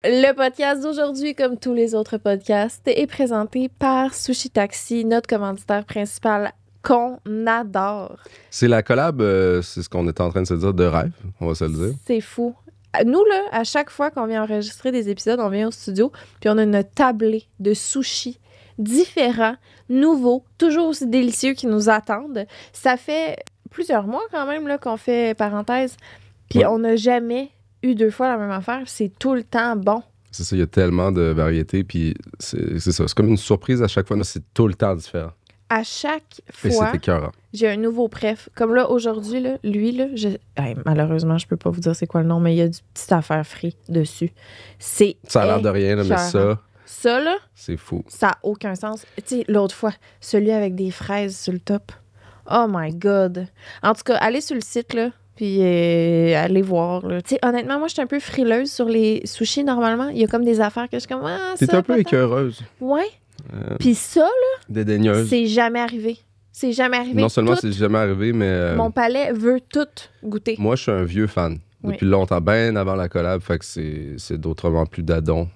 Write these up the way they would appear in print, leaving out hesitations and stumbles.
Le podcast d'aujourd'hui, comme tous les autres podcasts, est présenté par Sushi Taxi, notre commanditaire principal qu'on adore. C'est la collab, c'est ce qu'on est en train de se dire, de rêve, on va se le dire. C'est fou. Nous, là, à chaque fois qu'on vient enregistrer des épisodes, on vient au studio, puis on a une tablée de sushis différents, nouveaux, toujours aussi délicieux qui nous attendent. Ça fait plusieurs mois quand même là, qu'on fait parenthèse, puis on n'a jamais eu 2 fois la même affaire, c'est tout le temps bon. C'est ça, il y a tellement de variétés, puis c'est ça, c'est comme une surprise à chaque fois, mais c'est tout le temps différent. À chaque Et fois, c'est écœurant. j'ai un nouveau préf. Comme là, aujourd'hui, là, lui, là, malheureusement, je peux pas vous dire c'est quoi le nom, mais il y a du petit affaire frit dessus. Ça a l'air de rien, là, mais ça, là, c'est fou. Ça n'a aucun sens. Tu sais, l'autre fois, celui avec des fraises sur le top. Oh my God! En tout cas, allez sur le site, là, puis allez voir. Tu sais, honnêtement, moi, je suis un peu frileuse sur les sushis, normalement. Il y a comme des affaires que je suis comme... T'es un peu écœureuse. Ouais. Puis ça, là, dédaigneuse. C'est jamais arrivé. C'est jamais arrivé. Non seulement c'est jamais arrivé, mais... Mon palais veut tout goûter. Moi, je suis un vieux fan. Depuis longtemps, bien avant la collab, fait que c'est d'autrement plus d'adon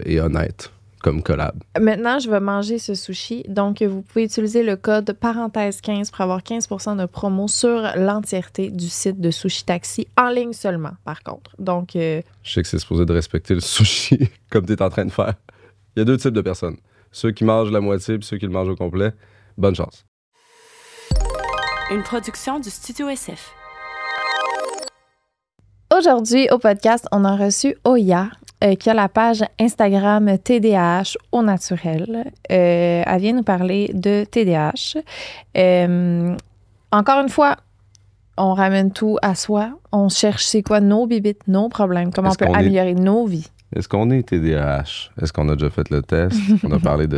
et honnête comme collab. Maintenant, je vais manger ce sushi. Donc, vous pouvez utiliser le code parenthèse 15 pour avoir 15% de promo sur l'entièreté du site de Sushi Taxi, en ligne seulement, par contre. Donc... Je sais que c'est supposé de respecter le sushi comme tu es en train de faire. Il y a 2 types de personnes. Ceux qui mangent la moitié puis ceux qui le mangent au complet. Bonne chance. Une production du Studio SF. Aujourd'hui, au podcast, on a reçu Oya, qui a la page Instagram TDAH au naturel. Elle vient nous parler de TDAH. Encore une fois, on ramène tout à soi. On cherche c'est quoi nos bibites, nos problèmes, comment on peut améliorer nos vies. Est-ce qu'on est TDAH? Est-ce qu'on a déjà fait le test? On a parlé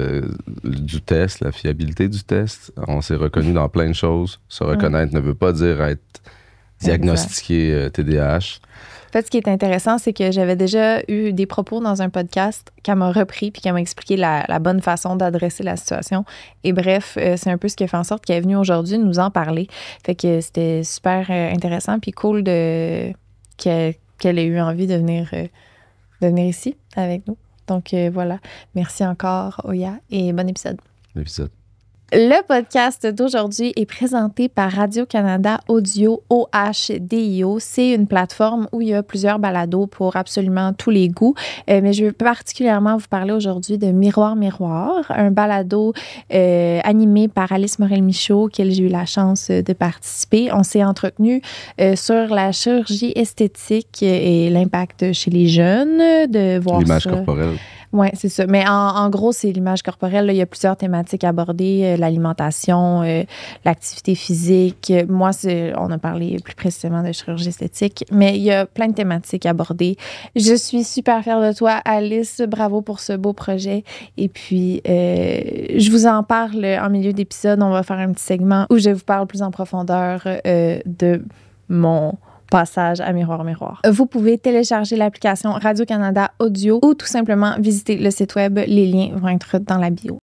du test, la fiabilité du test. On s'est reconnu dans plein de choses. Se reconnaître ne veut pas dire être diagnostiqué TDAH. En fait, ce qui est intéressant, c'est que j'avais déjà eu des propos dans un podcast qu'elle m'a repris puis qu'elle m'a expliqué la bonne façon d'adresser la situation. Et bref, c'est un peu ce qui a fait en sorte qu'elle est venue aujourd'hui nous en parler. Fait que c'était super intéressant puis cool qu'elle ait eu envie de venir ici avec nous. Donc voilà. Merci encore, Oya, et bon épisode. Le podcast d'aujourd'hui est présenté par Radio-Canada Audio, OHDIO. C'est une plateforme où il y a plusieurs balados pour absolument tous les goûts. Mais je veux particulièrement vous parler aujourd'hui de Miroir Miroir, un balado animé par Alice Morel-Michaud, auquel j'ai eu la chance de participer. On s'est entretenu sur la chirurgie esthétique et l'impact chez les jeunes, de voir l'image corporelle. Oui, c'est ça. Mais en gros, c'est l'image corporelle. Là, il y a plusieurs thématiques abordées, l'alimentation, l'activité physique. Moi, on a parlé plus précisément de chirurgie esthétique, mais il y a plein de thématiques abordées. Je suis super fière de toi, Alice. Bravo pour ce beau projet. Et puis, je vous en parle en milieu d'épisode. On va faire un petit segment où je vous parle plus en profondeur de mon passage à Miroir Miroir. Vous pouvez télécharger l'application Radio-Canada Audio ou tout simplement visiter le site web. Les liens vont être dans la bio.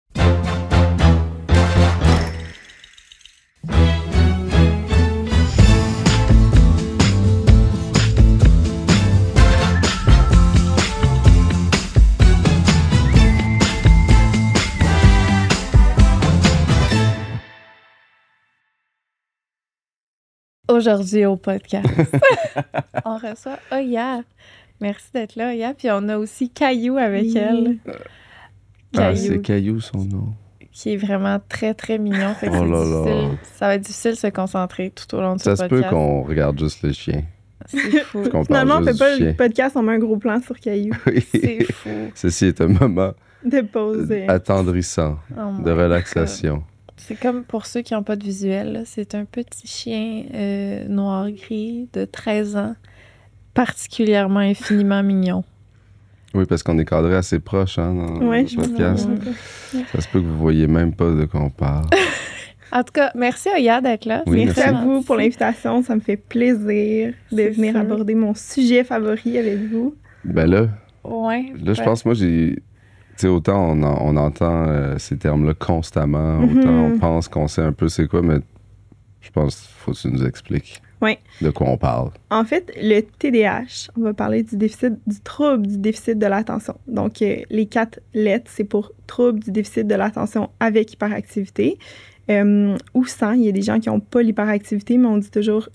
Aujourd'hui au podcast, on reçoit Oya. Merci d'être là, Oya. Puis on a aussi Caillou avec elle. C'est Caillou son nom. Qui est vraiment très, très mignon. Fait que ça va être difficile de se concentrer tout au long de ce podcast. Ça se peut qu'on regarde juste le chien. C'est fou. Finalement, on fait pas le podcast, on met un gros plan sur Caillou. Oui. C'est fou. Ceci est un moment de pause. Attendrissant, de relaxation. God. C'est comme pour ceux qui n'ont pas de visuel, là, c'est un petit chien noir-gris de 13 ans, particulièrement infiniment mignon. Oui, parce qu'on est cadré assez proche dans le podcast. Ça se peut que vous ne voyez même pas de quoi on parle. En tout cas, merci Oya d'être là. Oui, merci à vous pour l'invitation. Ça me fait plaisir de venir aborder mon sujet favori avec vous. Ben là, je pense, moi, j'ai... Tu sais, autant on entend ces termes-là constamment, autant on pense qu'on sait un peu c'est quoi, mais je pense qu'il faut que tu nous expliques. Oui. De quoi on parle? En fait, le TDAH, on va parler du trouble du déficit de l'attention. Donc, les 4 lettres, c'est pour trouble du déficit de l'attention avec hyperactivité ou sans. Il y a des gens qui n'ont pas l'hyperactivité, mais on dit toujours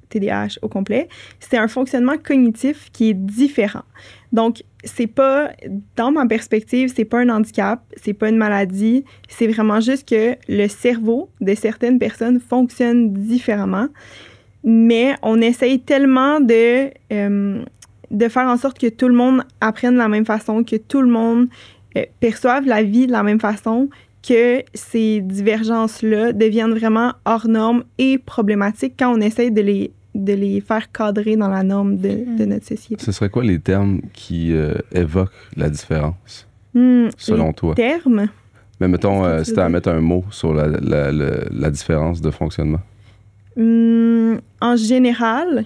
TDAH au complet. C'est un fonctionnement cognitif qui est différent. Donc, c'est pas, dans ma perspective, c'est pas un handicap, c'est pas une maladie, c'est vraiment juste que le cerveau de certaines personnes fonctionne différemment, mais on essaye tellement de faire en sorte que tout le monde apprenne de la même façon, que tout le monde perçoive la vie de la même façon, que ces divergences-là deviennent vraiment hors normes et problématiques quand on essaye de les faire cadrer dans la norme de notre société. Ce serait quoi les termes qui évoquent la différence, selon toi? Les termes? Mais mettons, si tu as à mettre un mot sur la différence de fonctionnement. En général...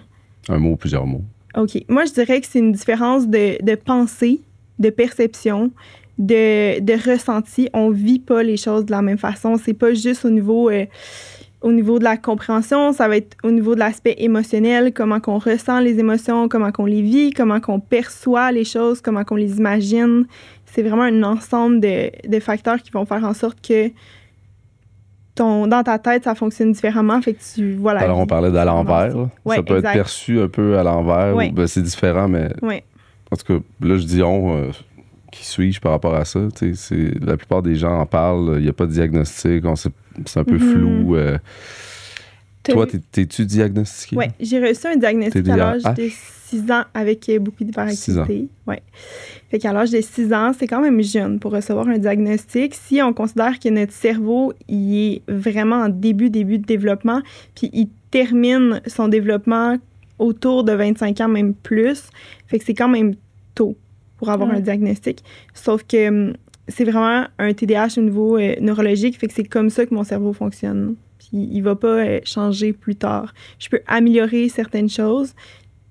Un mot ou plusieurs mots. OK. Moi, je dirais que c'est une différence de pensée, de perception, de ressenti. On vit pas les choses de la même façon. C'est pas juste au niveau de la compréhension, ça va être au niveau de l'aspect émotionnel, comment qu'on ressent les émotions, comment qu'on les vit, comment qu'on perçoit les choses, comment qu'on les imagine. C'est vraiment un ensemble de facteurs qui vont faire en sorte que dans ta tête, ça fonctionne différemment. Fait que tu vois la Alors, vie on parlait d'à l'envers. Ouais, ça peut exact. être perçu un peu à l'envers. Ouais. Ben, c'est différent, mais Ouais. en tout cas, là, je dis qui suis-je par rapport à ça? La plupart des gens en parlent. Il n'y a pas de diagnostic. C'est un peu flou. Toi, t'es-tu diagnostiqué? Oui, j'ai reçu un diagnostic à l'âge TDAH? de 6 ans avec beaucoup d'hyperactivité. Oui. Fait qu'à l'âge de 6 ans, c'est quand même jeune pour recevoir un diagnostic. Si on considère que notre cerveau, il est vraiment en début de développement, puis il termine son développement autour de 25 ans, même plus, fait que c'est quand même tôt pour avoir un diagnostic. Sauf que c'est vraiment un TDAH au niveau neurologique, fait que c'est comme ça que mon cerveau fonctionne. Puis il va pas changer plus tard. Je peux améliorer certaines choses,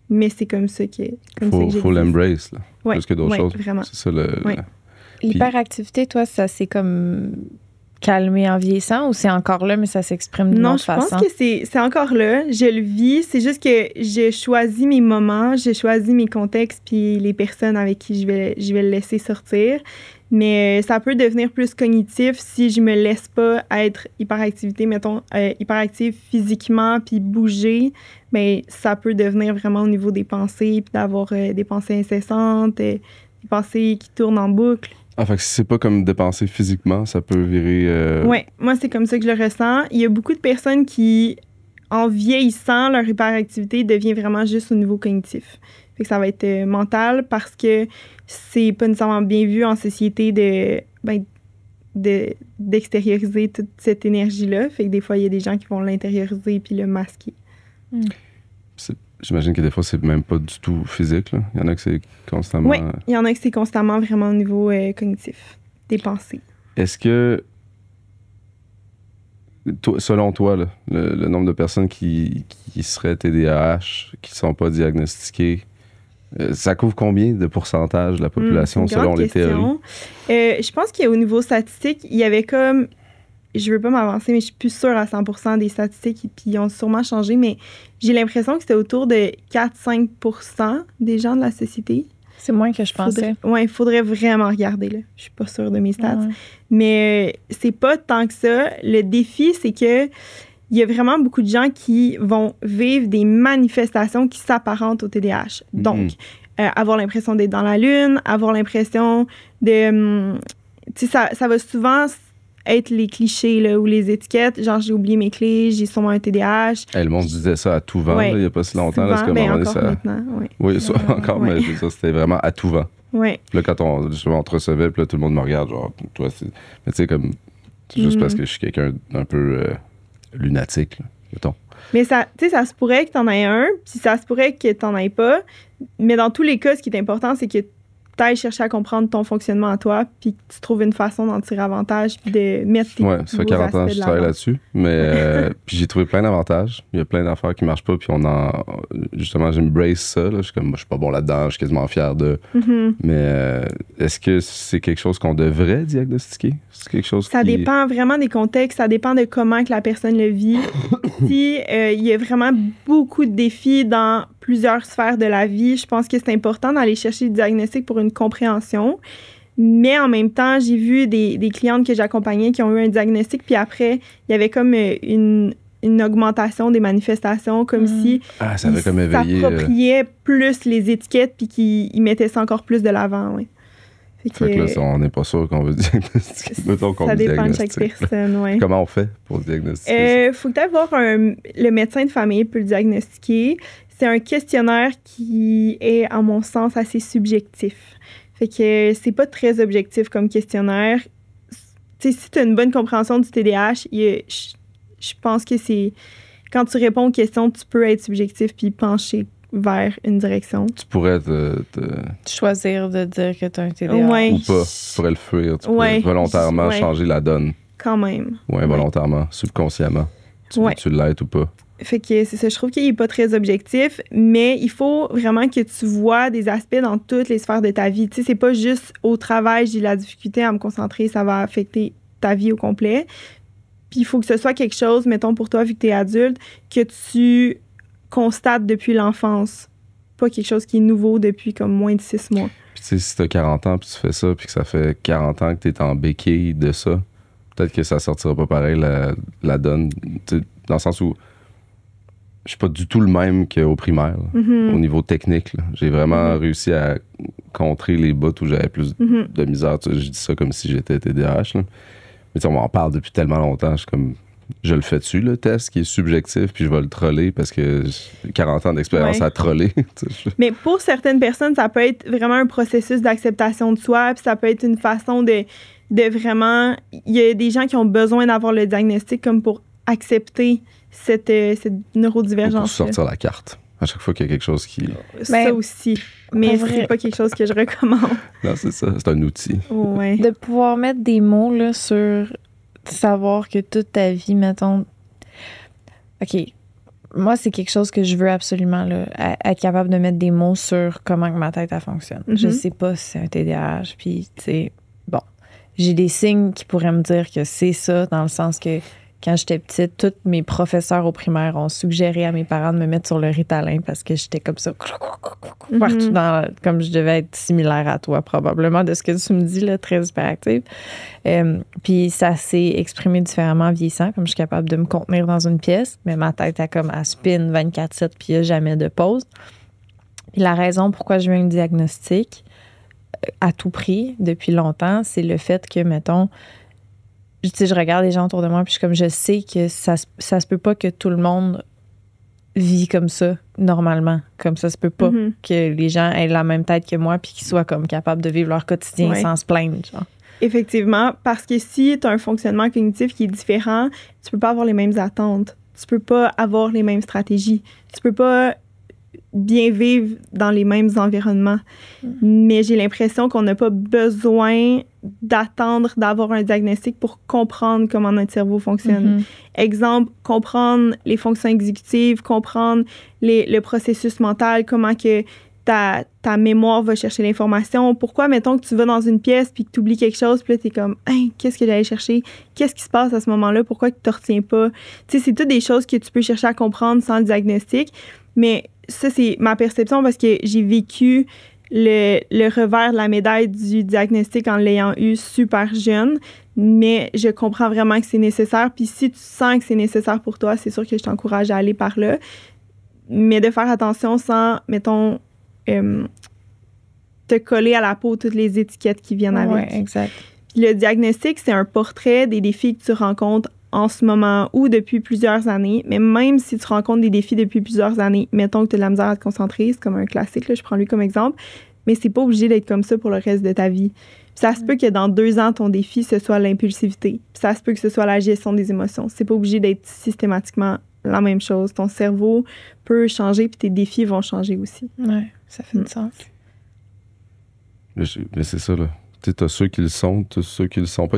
mais c'est comme ça que Faut l'embrace, là. Ouais, Plus que d'autres choses. Vraiment. C'est ça le... Ouais. L'hyperactivité, toi, ça s'est comme calmé en vieillissant ou c'est encore là, mais ça s'exprime d'une autre façon? Non, je pense que c'est encore là. Je le vis. C'est juste que j'ai choisi mes moments, j'ai choisi mes contextes puis les personnes avec qui je vais le laisser sortir. Mais ça peut devenir plus cognitif si je me laisse pas être hyperactive physiquement puis bouger. Mais ça peut devenir vraiment au niveau des pensées puis d'avoir des pensées incessantes, des pensées qui tournent en boucle. Ah, fait que si c'est pas comme dépenser physiquement, ça peut virer... Oui, moi, c'est comme ça que je le ressens. Il y a beaucoup de personnes qui, en vieillissant, leur hyperactivité devient vraiment juste au niveau cognitif. Fait que ça va être mental parce que c'est pas nécessairement bien vu en société d'extérioriser toute cette énergie-là. Fait que des fois, il y a des gens qui vont l'intérioriser puis le masquer. J'imagine que des fois, c'est même pas du tout physique, là. Il y en a que c'est constamment... Oui, il y en a que c'est constamment vraiment au niveau cognitif, des pensées. Est-ce que, selon toi, là, le nombre de personnes qui seraient TDAH, qui ne sont pas diagnostiquées, ça couvre combien de pourcentage de la population selon les théories? Je pense qu'au niveau statistique, il y avait comme... Je veux pas m'avancer, mais je suis plus sûre à 100% des statistiques, puis ils ont sûrement changé, mais j'ai l'impression que c'était autour de 4-5% des gens de la société. C'est moins que je pensais. Il faudrait vraiment regarder, là. Je suis pas sûre de mes stats. Ouais. Mais c'est pas tant que ça. Le défi, c'est que il y a vraiment beaucoup de gens qui vont vivre des manifestations qui s'apparentent au TDAH. Donc, avoir l'impression d'être dans la lune, avoir l'impression de... tu sais, ça va souvent être les clichés là, ou les étiquettes. Genre, j'ai oublié mes clés, j'ai sûrement un TDAH. Le monde disait ça à tout vent, là, il n'y a pas si longtemps. Souvent, Là, c'est ben, comme encore ça... maintenant, Oui, ça, encore, mais ça, c'était vraiment à tout vent. Oui. Là, quand on te recevait, puis là, tout le monde me regarde, genre, toi, c'est... Mais tu sais, comme... C'est juste parce que je suis quelqu'un d'un peu lunatique, là, mettons. Mais ça, tu sais, ça se pourrait que t'en aies un, puis ça se pourrait que t'en aies pas. Mais dans tous les cas, ce qui est important, c'est que t'ailles chercher à comprendre ton fonctionnement à toi, puis que tu trouves une façon d'en tirer avantage, puis de mettre tes ça fait 40 ans que je travaille là-dessus, mais puis j'ai trouvé plein d'avantages. Il y a plein d'affaires qui marchent pas, puis justement, j'embrace ça. Là. Je suis pas bon là-dedans, je suis quasiment fier de... Mais est-ce que c'est quelque chose qu'on devrait diagnostiquer? C'est quelque chose Ça dépend vraiment des contextes, ça dépend de comment que la personne le vit. Si il y a vraiment beaucoup de défis dans plusieurs sphères de la vie, je pense que c'est important d'aller chercher le diagnostic pour une compréhension. Mais en même temps, j'ai vu des clientes que j'accompagnais qui ont eu un diagnostic, puis après, il y avait comme une augmentation des manifestations, comme si ça avait comme éveillé... s'appropriaient plus les étiquettes, puis qu'ils mettaient ça encore plus de l'avant, oui. Fait que là, on n'est pas sûr qu'on veut diagnostiquer. Ça dépend de chaque personne, oui. Comment on fait pour diagnostiquer ça? Faut que tu ailles voir le médecin de famille peut le diagnostiquer. C'est un questionnaire qui est, à mon sens, assez subjectif. Fait que c'est pas très objectif comme questionnaire. Tu sais, si tu as une bonne compréhension du TDAH, je pense que c'est... Quand tu réponds aux questions, tu peux être subjectif puis pencher vers une direction. Tu pourrais choisir de dire que tu as un TDAH. Ouais. Ou pas. Tu pourrais le fuir. Tu pourrais volontairement changer la donne. Quand même. Oui, volontairement, subconsciemment. Tu l'aides ou pas. Fait que c'est ça. Je trouve qu'il n'est pas très objectif, mais il faut vraiment que tu vois des aspects dans toutes les sphères de ta vie. Tu sais, c'est pas juste au travail, j'ai la difficulté à me concentrer, ça va affecter ta vie au complet. Puis il faut que ce soit quelque chose, mettons pour toi, vu que tu es adulte, que tu constates depuis l'enfance. Pas quelque chose qui est nouveau depuis comme moins de 6 mois. Puis tu sais, si tu as 40 ans puis tu fais ça, puis que ça fait 40 ans que tu es en béquille de ça, peut-être que ça sortira pas pareil la donne. Dans le sens où je suis pas du tout le même qu'au primaire, au niveau technique. Là. J'ai vraiment réussi à contrer les bouts où j'avais plus de misère. Tu sais, je dis ça comme si j'étais TDAH. Là. Mais on m'en parle depuis tellement longtemps. Je le fais dessus, le test qui est subjectif, puis je vais le troller parce que j'ai 40 ans d'expérience à troller. Mais pour certaines personnes, ça peut être vraiment un processus d'acceptation de soi, puis ça peut être une façon de vraiment... Il y a des gens qui ont besoin d'avoir le diagnostic comme pour accepter cette neurodivergence. Pour sortir la carte. À chaque fois qu'il y a quelque chose qui... Ça aussi. Mais c'est pas quelque chose que je recommande. Non, c'est ça. C'est un outil. Ouais. De pouvoir mettre des mots là, sur savoir que toute ta vie, mettons... OK. Moi, c'est quelque chose que je veux absolument, là, être capable de mettre des mots sur comment que ma tête, elle fonctionne. Je sais pas si c'est un TDAH, puis, tu sais, bon. J'ai des signes qui pourraient me dire que c'est ça, dans le sens que quand j'étais petite, tous mes professeurs au primaire ont suggéré à mes parents de me mettre sur le Ritalin parce que j'étais comme ça, partout comme je devais être similaire à toi, probablement, de ce que tu me dis, là, très hyperactive. Puis ça s'est exprimé différemment en vieillissant, comme je suis capable de me contenir dans une pièce, mais ma tête a comme à spin 24/7, puis il n'y a jamais de pause. Puis la raison pourquoi je veux un diagnostic à tout prix depuis longtemps, c'est le fait que, mettons, tu sais, je regarde les gens autour de moi, puis je sais que ça se peut pas que tout le monde vit comme ça, normalement. Comme ça se peut pas que les gens aient la même tête que moi, puis qu'ils soient comme capables de vivre leur quotidien sans se plaindre, genre. Effectivement, parce que si tu as un fonctionnement cognitif qui est différent, tu peux pas avoir les mêmes attentes. Tu peux pas avoir les mêmes stratégies. Tu peux pas bien vivre dans les mêmes environnements. Mais j'ai l'impression qu'on n'a pas besoin d'attendre d'avoir un diagnostic pour comprendre comment notre cerveau fonctionne. Exemple, comprendre les fonctions exécutives, comprendre le processus mental, comment que ta mémoire va chercher l'information. Pourquoi, mettons, que tu vas dans une pièce puis que tu oublies quelque chose, puis là, tu es comme, hey, qu'est-ce que j'allais chercher? Qu'est-ce qui se passe à ce moment-là? Pourquoi tu ne te retiens pas? Tu sais, c'est toutes des choses que tu peux chercher à comprendre sans le diagnostic. Mais ça, c'est ma perception parce que j'ai vécu le revers de la médaille du diagnostic en l'ayant eu super jeune. Mais je comprends vraiment que c'est nécessaire. Puis si tu sens que c'est nécessaire pour toi, c'est sûr que je t'encourage à aller par là. Mais de faire attention sans, mettons, te coller à la peau toutes les étiquettes qui viennent avec. Oui, exact. Le diagnostic, c'est un portrait des défis que tu rencontres en ce moment ou depuis plusieurs années. Mais même si tu rencontres des défis depuis plusieurs années, mettons que tu as de la misère à te concentrer, c'est comme un classique, là, je prends lui comme exemple, mais c'est pas obligé d'être comme ça pour le reste de ta vie. Puis ça se peut que dans 2 ans, ton défi, ce soit l'impulsivité. Puis ça se peut que ce soit la gestion des émotions. C'est pas obligé d'être systématiquement la même chose. Ton cerveau peut changer, puis tes défis vont changer aussi. Oui, ça fait du sens. Mais c'est ça, là. Tu sais, t'as ceux qui le sont, t'as ceux qui le sont pas.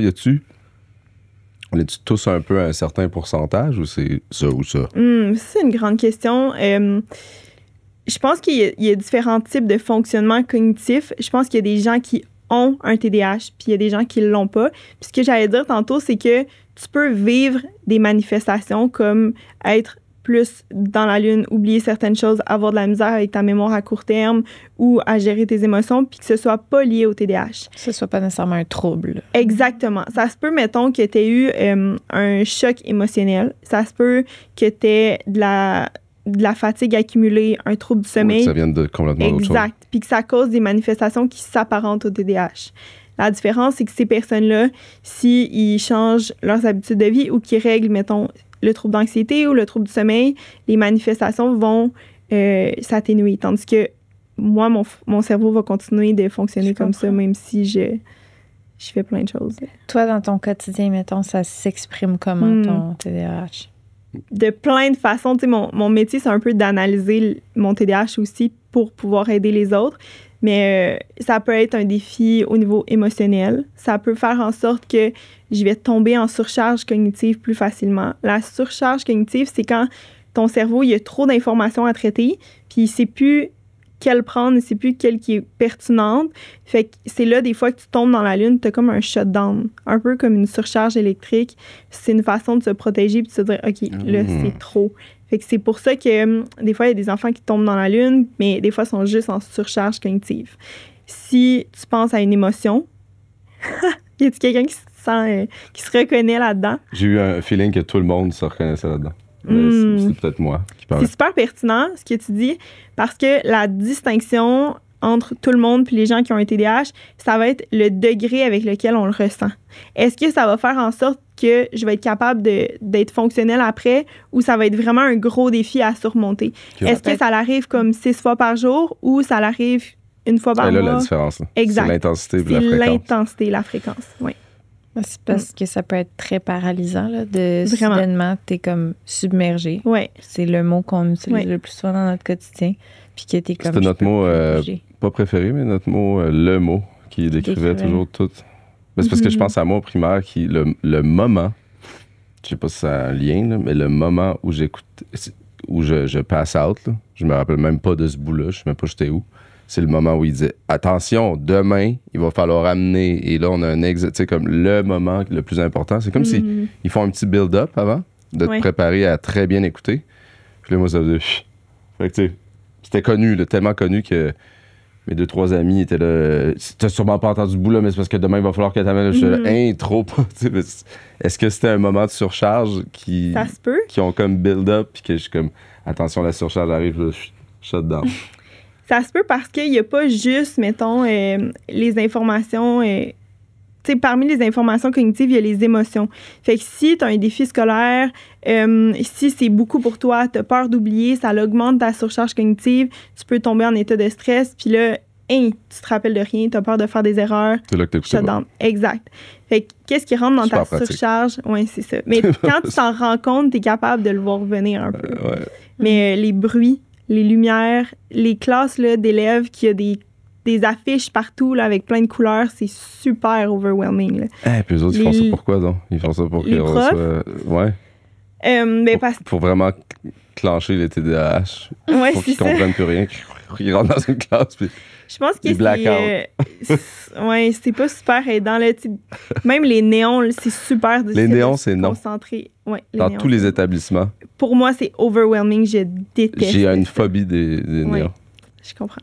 On est tous un peu à un certain pourcentage ou c'est ça ou ça? C'est une grande question. Je pense qu'il y a différents types de fonctionnement cognitif. Je pense qu'il y a des gens qui ont un TDAH, puis il y a des gens qui l'ont pas. Puis ce que j'allais dire tantôt, c'est que tu peux vivre des manifestations comme être plus dans la lune, oublier certaines choses, avoir de la misère avec ta mémoire à court terme ou à gérer tes émotions, puis que ce soit pas lié au TDAH. Que ce soit pas nécessairement un trouble. Exactement. Ça se peut, mettons, que tu aies eu un choc émotionnel. Ça se peut que tu aies de la fatigue accumulée, un trouble du sommeil. Oui, ça vient de complètement d'autre chose. Exact. Puis que ça cause des manifestations qui s'apparentent au TDAH. La différence, c'est que ces personnes-là, s'ils changent leurs habitudes de vie ou qu'ils règlent, mettons, le trouble d'anxiété ou le trouble du sommeil, les manifestations vont s'atténuer. Tandis que moi, mon cerveau va continuer de fonctionner comme ça, même si je fais plein de choses. Toi, dans ton quotidien, mettons, ça s'exprime comment, ton TDAH? De plein de façons. Tu sais, mon métier, c'est un peu d'analyser mon TDAH aussi pour pouvoir aider les autres. Mais ça peut être un défi au niveau émotionnel. Ça peut faire en sorte que je vais tomber en surcharge cognitive plus facilement. La surcharge cognitive, c'est quand ton cerveau, il y a trop d'informations à traiter, puis il ne sait plus quelle prendre, il ne sait plus quelle qui est pertinente. Fait que c'est là, des fois, que tu tombes dans la lune, tu as comme un shutdown, un peu comme une surcharge électrique. C'est une façon de se protéger puis de se dire, OK, là, c'est trop. Fait que c'est pour ça que des fois, il y a des enfants qui tombent dans la lune, mais des fois, ils sont juste en surcharge cognitive. Si tu penses à une émotion, y a-t-il quelqu'un qui se reconnaît là-dedans? J'ai eu un feeling que tout le monde se reconnaissait là-dedans. C'est peut-être moi qui parle. C'est super pertinent, ce que tu dis, parce que la distinction entre tout le monde puis les gens qui ont un TDAH, ça va être le degré avec lequel on le ressent. Est-ce que ça va faire en sorte que je vais être capable d'être fonctionnelle après ou ça va être vraiment un gros défi à surmonter? Okay. Est-ce que ça l'arrive comme 6 fois par jour ou ça l'arrive une fois par mois? C'est là la différence. Là. Exact. C'est l'intensité et la fréquence. C'est l'intensité et la fréquence, oui. C'est parce que ça peut être très paralysant, là, de vraiment. Soudainement, t'es comme submergé. Ouais. C'est le mot qu'on utilise le plus souvent dans notre quotidien. Puis que t'es comme. C'était notre mot, pas préféré, mais notre mot, le mot, qui décrivait toujours tout. Mais c'est parce que je pense à moi au primaire, le moment, je sais pas si ça a un lien, là, mais le moment où j'écoute, où je pass out, là, je me rappelle même pas de ce bout-là, je sais même pas j'étais où. C'est le moment où il disait attention, demain, il va falloir amener. Et là, on a un tu sais, comme le moment le plus important. C'est comme si ils font un petit build-up avant de te préparer à très bien écouter. Puis là, moi, ça faisait. Fait que, tu sais, c'était connu, là, tellement connu que mes 2-3 amis étaient là. T'as sûrement pas entendu ce bout-là, mais c'est parce que demain, il va falloir que t'amènes. Je suis là, trop pas. Est-ce que c'était un moment de surcharge ça se peut. Qui ont comme build-up, puis que je suis comme attention, la surcharge arrive, là, shut down. Ça se peut parce qu'il n'y a pas juste, mettons, les informations. Tu sais, parmi les informations cognitives, il y a les émotions. Fait que si tu as un défi scolaire, si c'est beaucoup pour toi, tu as peur d'oublier, ça augmente ta surcharge cognitive, tu peux tomber en état de stress, puis là, tu te rappelles de rien, tu as peur de faire des erreurs. C'est là que tu écoutes. Exact. Fait que qu'est-ce qui rentre dans ta surcharge? Oui, c'est ça. Mais quand tu t'en rends compte, tu es capable de le voir venir un peu. Mais les bruits, les lumières, les classes là, d'élèves qui a des affiches partout là, avec plein de couleurs, c'est super overwhelming. Puis eux autres, ils font ça pour quoi, donc? Ils font ça pour qu'ils reçoivent... Ouais. Pour vraiment clencher les TDAH. Ouais, pour qu'ils comprennent plus rien, qu'ils rentrent dans une classe, puis je pense que c'est pas super aidant. Là. Même les néons, là, c'est super difficile. Les néons, c'est non. Concentré. Ouais, dans tous les établissements. Pour moi, c'est overwhelming. Je déteste. J'ai une phobie des néons. Je comprends.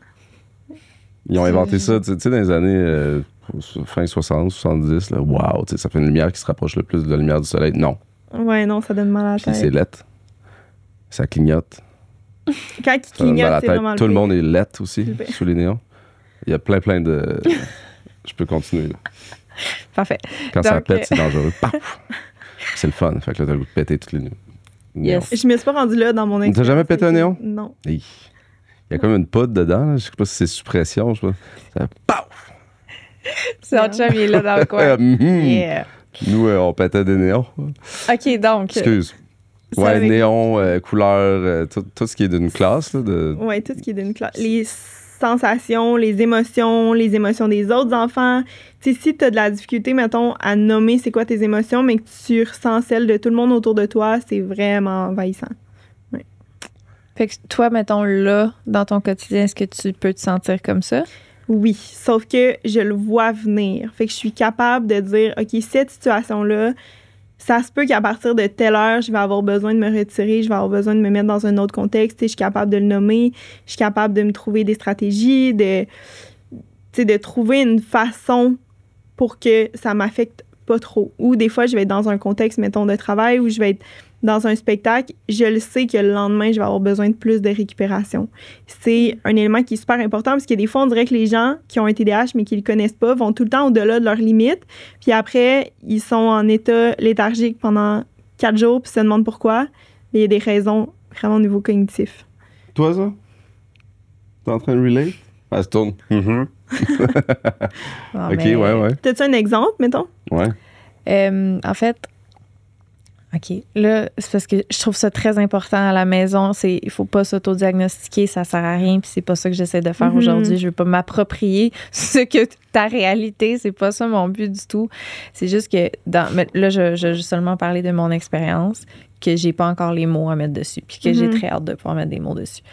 Ils ont inventé ça, tu sais, dans les années fin 60, 70. Là, wow, ça fait une lumière qui se rapproche le plus de la lumière du soleil. Non. Ouais, non, ça donne mal à la tête. Puis c'est lettre. Ça clignote. Quand il clignote, c'est vraiment tout le monde est lettre aussi, sous les néons. Il y a plein de... Je peux continuer, là. Parfait. Quand ça pète, c'est dangereux. Paf! C'est le fun. Fait que là, t'as le goût de péter toutes les néons. Yes. Je me suis pas rendu là dans mon expérience. T'as jamais pété un néon? Non. Il y a comme une poudre dedans. Là. Je sais pas si c'est suppression. Je sais pas. Ça, paf! C'est notre chum, il est là dans le coin. Yeah. Nous, on pétait des néons. OK, donc... Excuse. Ouais, néon, couleur, tout ce qui est d'une classe. Oui, tout ce qui est d'une classe. Les sensations, les émotions des autres enfants. Tu sais, si tu as de la difficulté, mettons, à nommer c'est quoi tes émotions, mais que tu ressens celles de tout le monde autour de toi, c'est vraiment envahissant. Fait que toi, mettons, là, dans ton quotidien, est-ce que tu peux te sentir comme ça? Oui, sauf que je le vois venir. Fait que je suis capable de dire, OK, cette situation-là, ça se peut qu'à partir de telle heure, je vais avoir besoin de me retirer, je vais avoir besoin de me mettre dans un autre contexte. Je suis capable de le nommer, je suis capable de me trouver des stratégies, de trouver une façon pour que ça m'affecte pas trop. Ou des fois, je vais être dans un contexte, mettons, de travail, où je vais être dans un spectacle, je le sais que le lendemain, je vais avoir besoin de plus de récupération. C'est un élément qui est super important parce que des fois, on dirait que les gens qui ont un TDAH mais qui ne le connaissent pas vont tout le temps au-delà de leurs limites. Puis après, ils sont en état léthargique pendant 4 jours puis se demandent pourquoi. Mais il y a des raisons vraiment au niveau cognitif. Toi, ça? T'es en train de relate? Elle se tourne. Non, OK, mais, ouais. T'as-tu un exemple, mettons? Ouais. En fait, OK. Là, c'est parce que je trouve ça très important à la maison. Il faut pas s'auto-diagnostiquer, ça sert à rien. Puis c'est pas ça que j'essaie de faire aujourd'hui. Je veux pas m'approprier ce que ta réalité. C'est pas ça mon but du tout. C'est juste que là, je seulement parler de mon expérience, que j'ai pas encore les mots à mettre dessus, puis que j'ai très hâte de pouvoir mettre des mots dessus.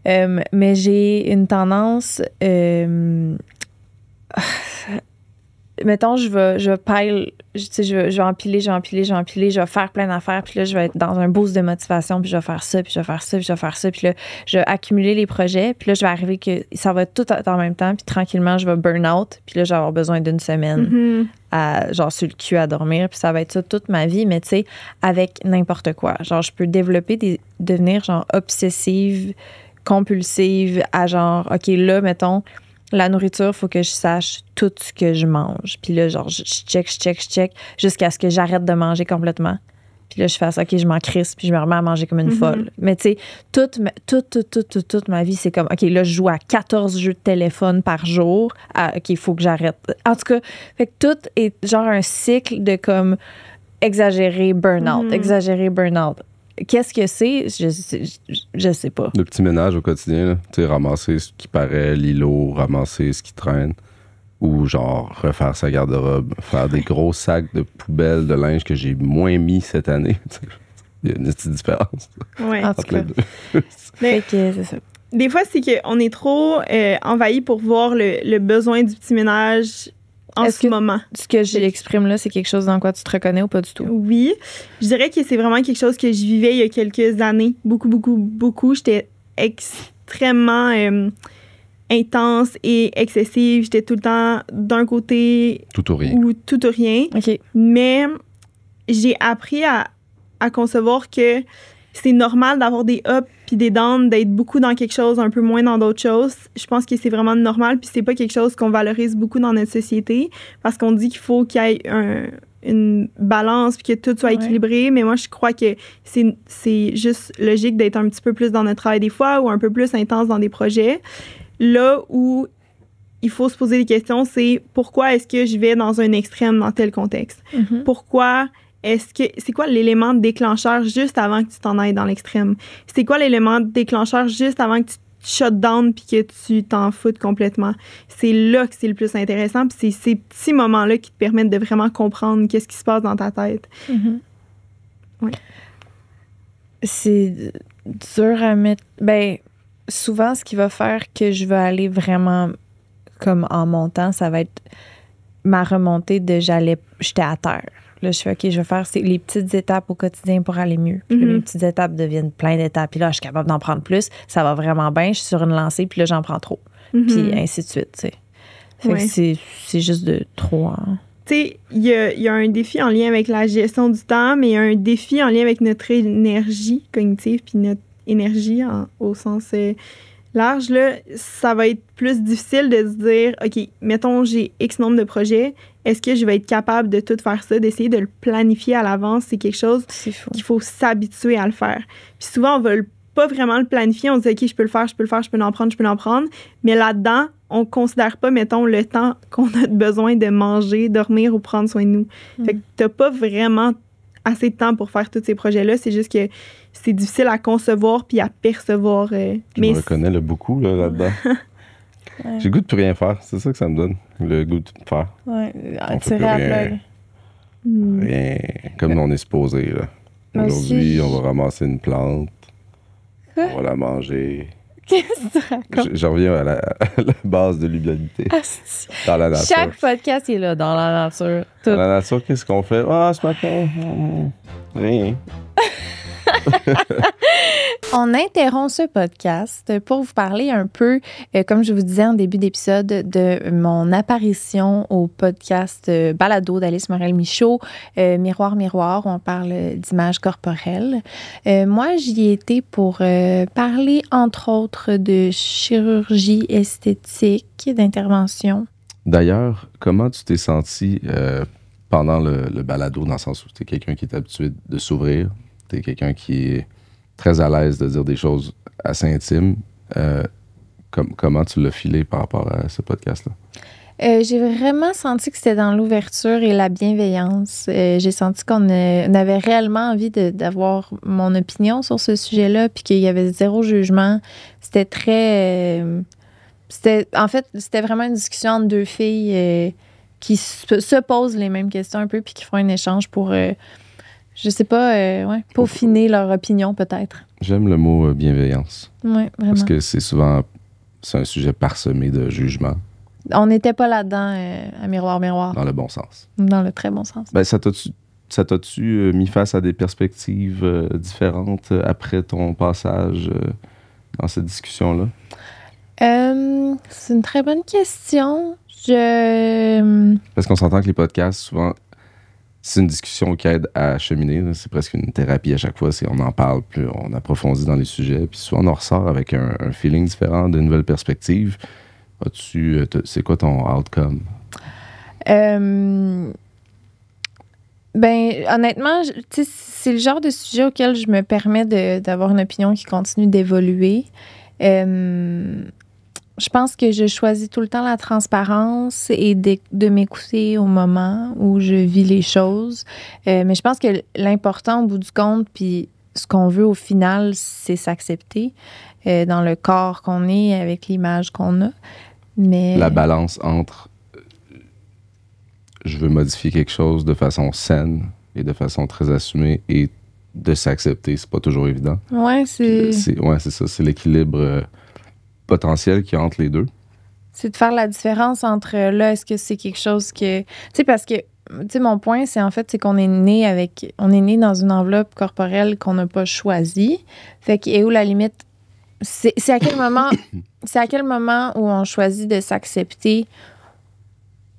Mais j'ai une tendance. Mettons, je vais empiler, je vais faire plein d'affaires, puis là, je vais être dans un boost de motivation, puis je vais faire ça, puis je vais faire ça, puis je vais faire ça, puis là, je vais accumuler les projets, puis là, je vais arriver que ça va tout en même temps, puis tranquillement, je vais burn out, puis là, je vais avoir besoin d'une semaine genre sur le cul à dormir, puis ça va être ça toute ma vie, mais tu sais, avec n'importe quoi. Genre, je peux développer devenir genre obsessive, compulsive, à genre, OK, là, mettons, la nourriture, il faut que je sache tout ce que je mange. Puis là, genre, je check, jusqu'à ce que j'arrête de manger complètement. Puis là, je fais ça, OK, je m'en crisse, puis je me remets à manger comme une folle. Mais tu sais, toute ma vie, c'est comme, OK, là, je joue à 14 jeux de téléphone par jour. OK, il faut que j'arrête. En tout cas, fait que tout est genre un cycle de comme exagérer burn-out, Qu'est-ce que c'est? Je sais pas. Le petit ménage au quotidien, là. Tu sais, ramasser ce qui paraît, l'îlot, ramasser ce qui traîne. Ou genre refaire sa garde-robe, faire des gros sacs de poubelles de linge que j'ai moins mis cette année. Il y a une petite différence. Ouais. En tout cas. Mais, fait que c'est ça. des fois, c'est qu'on est trop envahi pour voir le besoin du petit ménage en ce moment. Ce que j'exprime là, c'est quelque chose dans quoi tu te reconnais ou pas du tout? Oui. Je dirais que c'est vraiment quelque chose que je vivais il y a quelques années. Beaucoup. J'étais extrêmement intense et excessive. J'étais tout le temps d'un côté tout ou rien. Ou tout ou rien. OK. Mais j'ai appris à concevoir que c'est normal d'avoir des ups puis des downs, d'être beaucoup dans quelque chose, un peu moins dans d'autres choses. Je pense que c'est vraiment normal, puis c'est pas quelque chose qu'on valorise beaucoup dans notre société, parce qu'on dit qu'il faut qu'il y ait une balance puis que tout soit équilibré, mais moi, je crois que c'est juste logique d'être un petit peu plus dans notre travail des fois ou un peu plus intense dans des projets. Là où il faut se poser des questions, c'est pourquoi est-ce que je vais dans un extrême dans tel contexte? Pourquoi c'est quoi l'élément déclencheur juste avant que tu t'en ailles dans l'extrême? C'est quoi l'élément déclencheur juste avant que tu shut down puis que tu t'en foutes complètement? C'est là que c'est le plus intéressant, puis c'est ces petits moments-là qui te permettent de vraiment comprendre qu'est-ce qui se passe dans ta tête. Ouais. C'est dur à mettre. Ben, souvent, ce qui va faire que je vais aller vraiment comme en montant, ça va être ma remontée de j'étais à terre. Là, je fais, OK, je vais faire les petites étapes au quotidien pour aller mieux. Puis là, mes petites étapes deviennent plein d'étapes. Puis là, je suis capable d'en prendre plus. Ça va vraiment bien. Je suis sur une lancée. Puis là, j'en prends trop. Puis ainsi de suite, tu sais. Fait que c'est juste de trop. Hein. Tu sais, il y a un défi en lien avec la gestion du temps, mais il y a un défi en lien avec notre énergie cognitive puis notre énergie au sens large. Là, ça va être plus difficile de se dire, OK, mettons, j'ai X nombre de projets. Est-ce que je vais être capable de tout faire ça, d'essayer de le planifier à l'avance? C'est quelque chose qu'il faut s'habituer à le faire. Puis souvent, on ne veut pas vraiment le planifier. On se dit, OK, je peux le faire, je peux en prendre. Mais là-dedans, on ne considère pas, mettons, le temps qu'on a besoin de manger, dormir ou prendre soin de nous. Fait que tu n'as pas vraiment assez de temps pour faire tous ces projets-là. C'est juste que c'est difficile à concevoir puis à percevoir. Je me reconnais beaucoup là-dedans. J'ai le goût de plus rien faire. C'est ça que ça me donne. Le goût de tout faire. Ouais, on fait rien. Rien. Comme on est supposé. Là. Aujourd'hui, on va ramasser une plante. On va la manger. Qu'est-ce que tu racontes? Je reviens à la base de l'humanité. Asti. Dans la nature. Chaque podcast, il est là, dans la nature. Tout. Dans la nature, qu'est-ce qu'on fait? Ah, ce matin, rien. On interrompt ce podcast pour vous parler un peu, comme je vous disais en début d'épisode, de mon apparition au podcast Balado d'Alice Morel-Michaud, Miroir, Miroir, où on parle d'image corporelle. Moi, j'y ai été pour parler, entre autres, de chirurgie esthétique, d'intervention. D'ailleurs, comment tu t'es senti pendant le balado, dans le sens où tu es quelqu'un qui est habitué de s'ouvrir, tu es quelqu'un qui est très à l'aise de dire des choses assez intimes. Comment tu l'as filé par rapport à ce podcast-là? J'ai vraiment senti que c'était dans l'ouverture et la bienveillance. J'ai senti qu'on avait réellement envie d'avoir mon opinion sur ce sujet-là, puis qu'il y avait zéro jugement. C'était très... En fait, c'était vraiment une discussion entre deux filles qui se posent les mêmes questions un peu, puis qui font un échange pour... je sais pas, peaufiner leur opinion, peut-être. J'aime le mot bienveillance. Oui, vraiment. Parce que c'est un sujet parsemé de jugement. On n'était pas là-dedans à Miroir, Miroir. Dans le bon sens. Dans le très bon sens. Ben, ça t'a-tu mis face à des perspectives différentes après ton passage dans cette discussion-là? C'est une très bonne question. Parce qu'on s'entend que les podcasts, souvent, c'est une discussion qui aide à cheminer. Là. C'est presque une thérapie à chaque fois. On en parle, plus on approfondit dans les sujets. Puis souvent, on en ressort avec un feeling différent, de nouvelles perspectives. C'est quoi ton outcome? Ben, honnêtement, c'est le genre de sujet auquel je me permets d'avoir une opinion qui continue d'évoluer. Je pense que je choisis tout le temps la transparence et de m'écouter au moment où je vis les choses. Mais je pense que l'important au bout du compte, puis ce qu'on veut au final, c'est s'accepter dans le corps qu'on est, avec l'image qu'on a. Mais... La balance entre je veux modifier quelque chose de façon saine et de façon très assumée et de s'accepter, c'est pas toujours évident. Ouais, c'est ça. C'est l'équilibre potentiel qu'il y a entre les deux. C'est de faire la différence entre là, est-ce que c'est quelque chose que... Tu sais, parce que, tu sais, mon point, c'est en fait, c'est qu'on est né dans une enveloppe corporelle qu'on n'a pas choisie. Fait que, et où la limite... C'est à quel moment... c'est à quel moment où on choisit de s'accepter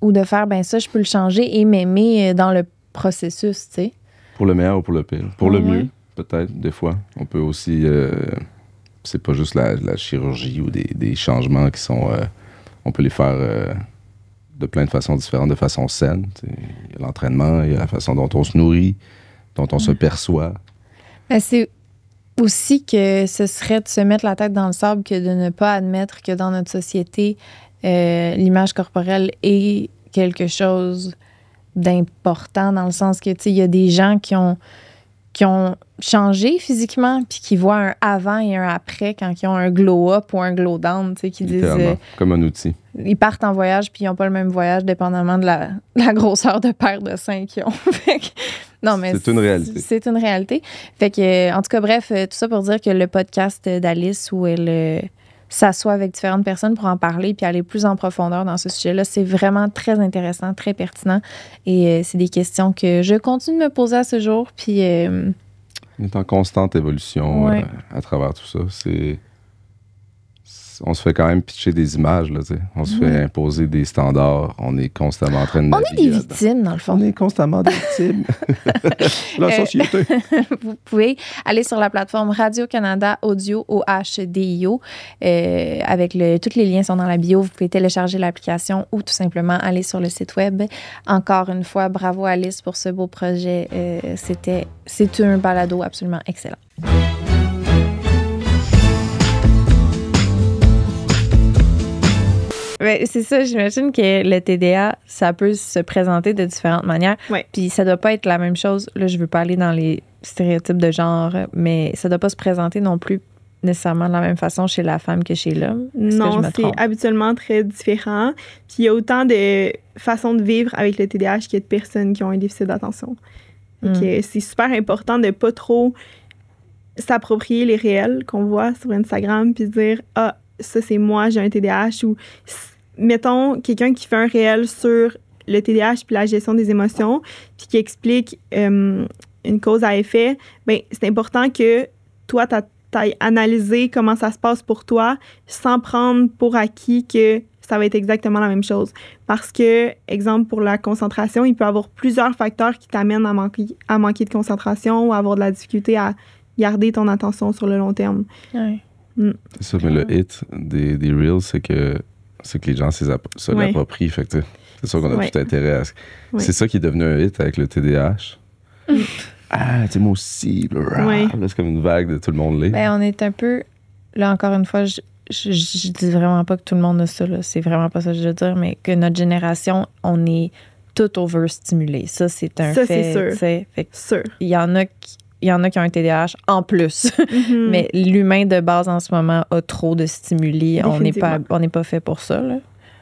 ou de faire, ben ça, je peux le changer et m'aimer dans le processus, tu sais. Pour le meilleur ou pour le pire. Pour le mieux, peut-être, des fois. On peut aussi... c'est pas juste la chirurgie ou des changements qui sont... on peut les faire de plein de façons différentes, de façon saine. Il y a l'entraînement, il y a la façon dont on se nourrit, dont on se perçoit. Ben, c'est aussi que ce serait de se mettre la tête dans le sable que de ne pas admettre que dans notre société, l'image corporelle est quelque chose d'important dans le sens que, tu sais, il y a des gens qui ont changé physiquement puis qui voient un avant et un après quand ils ont un glow-up ou un glow-down, tu sais, qui disent... comme un outil. Ils partent en voyage puis ils n'ont pas le même voyage dépendamment de la grosseur de paire de seins qu'ils ont. Non, mais c'est une réalité. C'est une réalité. Fait que, en tout cas, bref, tout ça pour dire que le podcast d'Alice où elle s'assoit avec différentes personnes pour en parler puis aller plus en profondeur dans ce sujet-là, c'est vraiment très intéressant, très pertinent. Et c'est des questions que je continue de me poser à ce jour. Puis... on est en constante évolution à travers tout ça. On se fait quand même pitcher des images, là, tu sais. On se fait imposer des standards. On est constamment en train de naviguer. On est des victimes, dans le fond. On est constamment des victimes. La société. Vous pouvez aller sur la plateforme Radio-Canada Audio OHDIO. Avec tous les liens sont dans la bio. Vous pouvez télécharger l'application ou tout simplement aller sur le site web. Encore une fois, bravo Alice pour ce beau projet. C'est un balado absolument excellent. Ben, c'est ça, j'imagine que le TDA, ça peut se présenter de différentes manières. Ouais. Puis ça doit pas être la même chose. Là, je veux pas aller dans les stéréotypes de genre, mais ça doit pas se présenter non plus nécessairement de la même façon chez la femme que chez l'homme. Non, c'est habituellement très différent. Puis il y a autant de façons de vivre avec le TDAH qu'il y a de personnes qui ont un déficit d'attention. Donc, c'est super important de pas trop s'approprier les réels qu'on voit sur Instagram puis se dire « Ah, ça, c'est moi, j'ai un TDAH » ou mettons, quelqu'un qui fait un réel sur le TDAH puis la gestion des émotions puis qui explique une cause à effet, bien, c'est important que toi, t'ailles analyser comment ça se passe pour toi sans prendre pour acquis que ça va être exactement la même chose. Parce que, exemple, pour la concentration, il peut y avoir plusieurs facteurs qui t'amènent à manquer de concentration ou à avoir de la difficulté à garder ton attention sur le long terme. Ouais. C'est ça, mais le hit des Reels, c'est que les gens se l'approprient. Fait que, c'est sûr qu'on a tout intérêt à... C'est ça qui est devenu un hit avec le TDAH. Ah, tu sais, moi aussi. Là, c'est comme une vague de tout le monde l'est. Ben, on est un peu... Là, encore une fois, je dis vraiment pas que tout le monde a ça. Là. C'est vraiment pas ça que je veux dire, mais que notre génération, on est tout overstimulé. Ça, c'est un fait. Ça, c'est sûr. Il y en a qui ont un TDAH en plus. Mais l'humain de base en ce moment a trop de stimuli. On n'est pas fait pour ça. Là.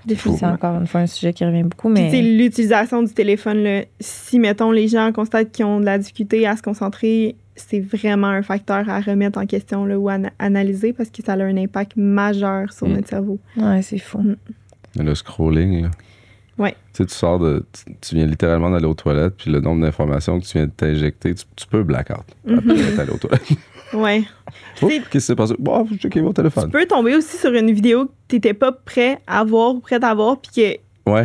C'est encore une fois un sujet qui revient beaucoup. Mais puis, l'utilisation du téléphone, là, si, mettons, les gens constatent qu'ils ont de la difficulté à se concentrer, c'est vraiment un facteur à remettre en question là, ou à analyser parce que ça a un impact majeur sur notre cerveau. Ouais, c'est fou. Le scrolling, là. Ouais. Tu sais, tu sors tu viens littéralement d'aller aux toilettes, puis le nombre d'informations que tu viens de t'injecter, tu peux blackout après être allé aux toilettes. Ouais. Qu'est-ce qui s'est passé? Bon, je checker mon téléphone. Tu peux tomber aussi sur une vidéo que tu n'étais pas prêt à voir ou prête à voir, puis que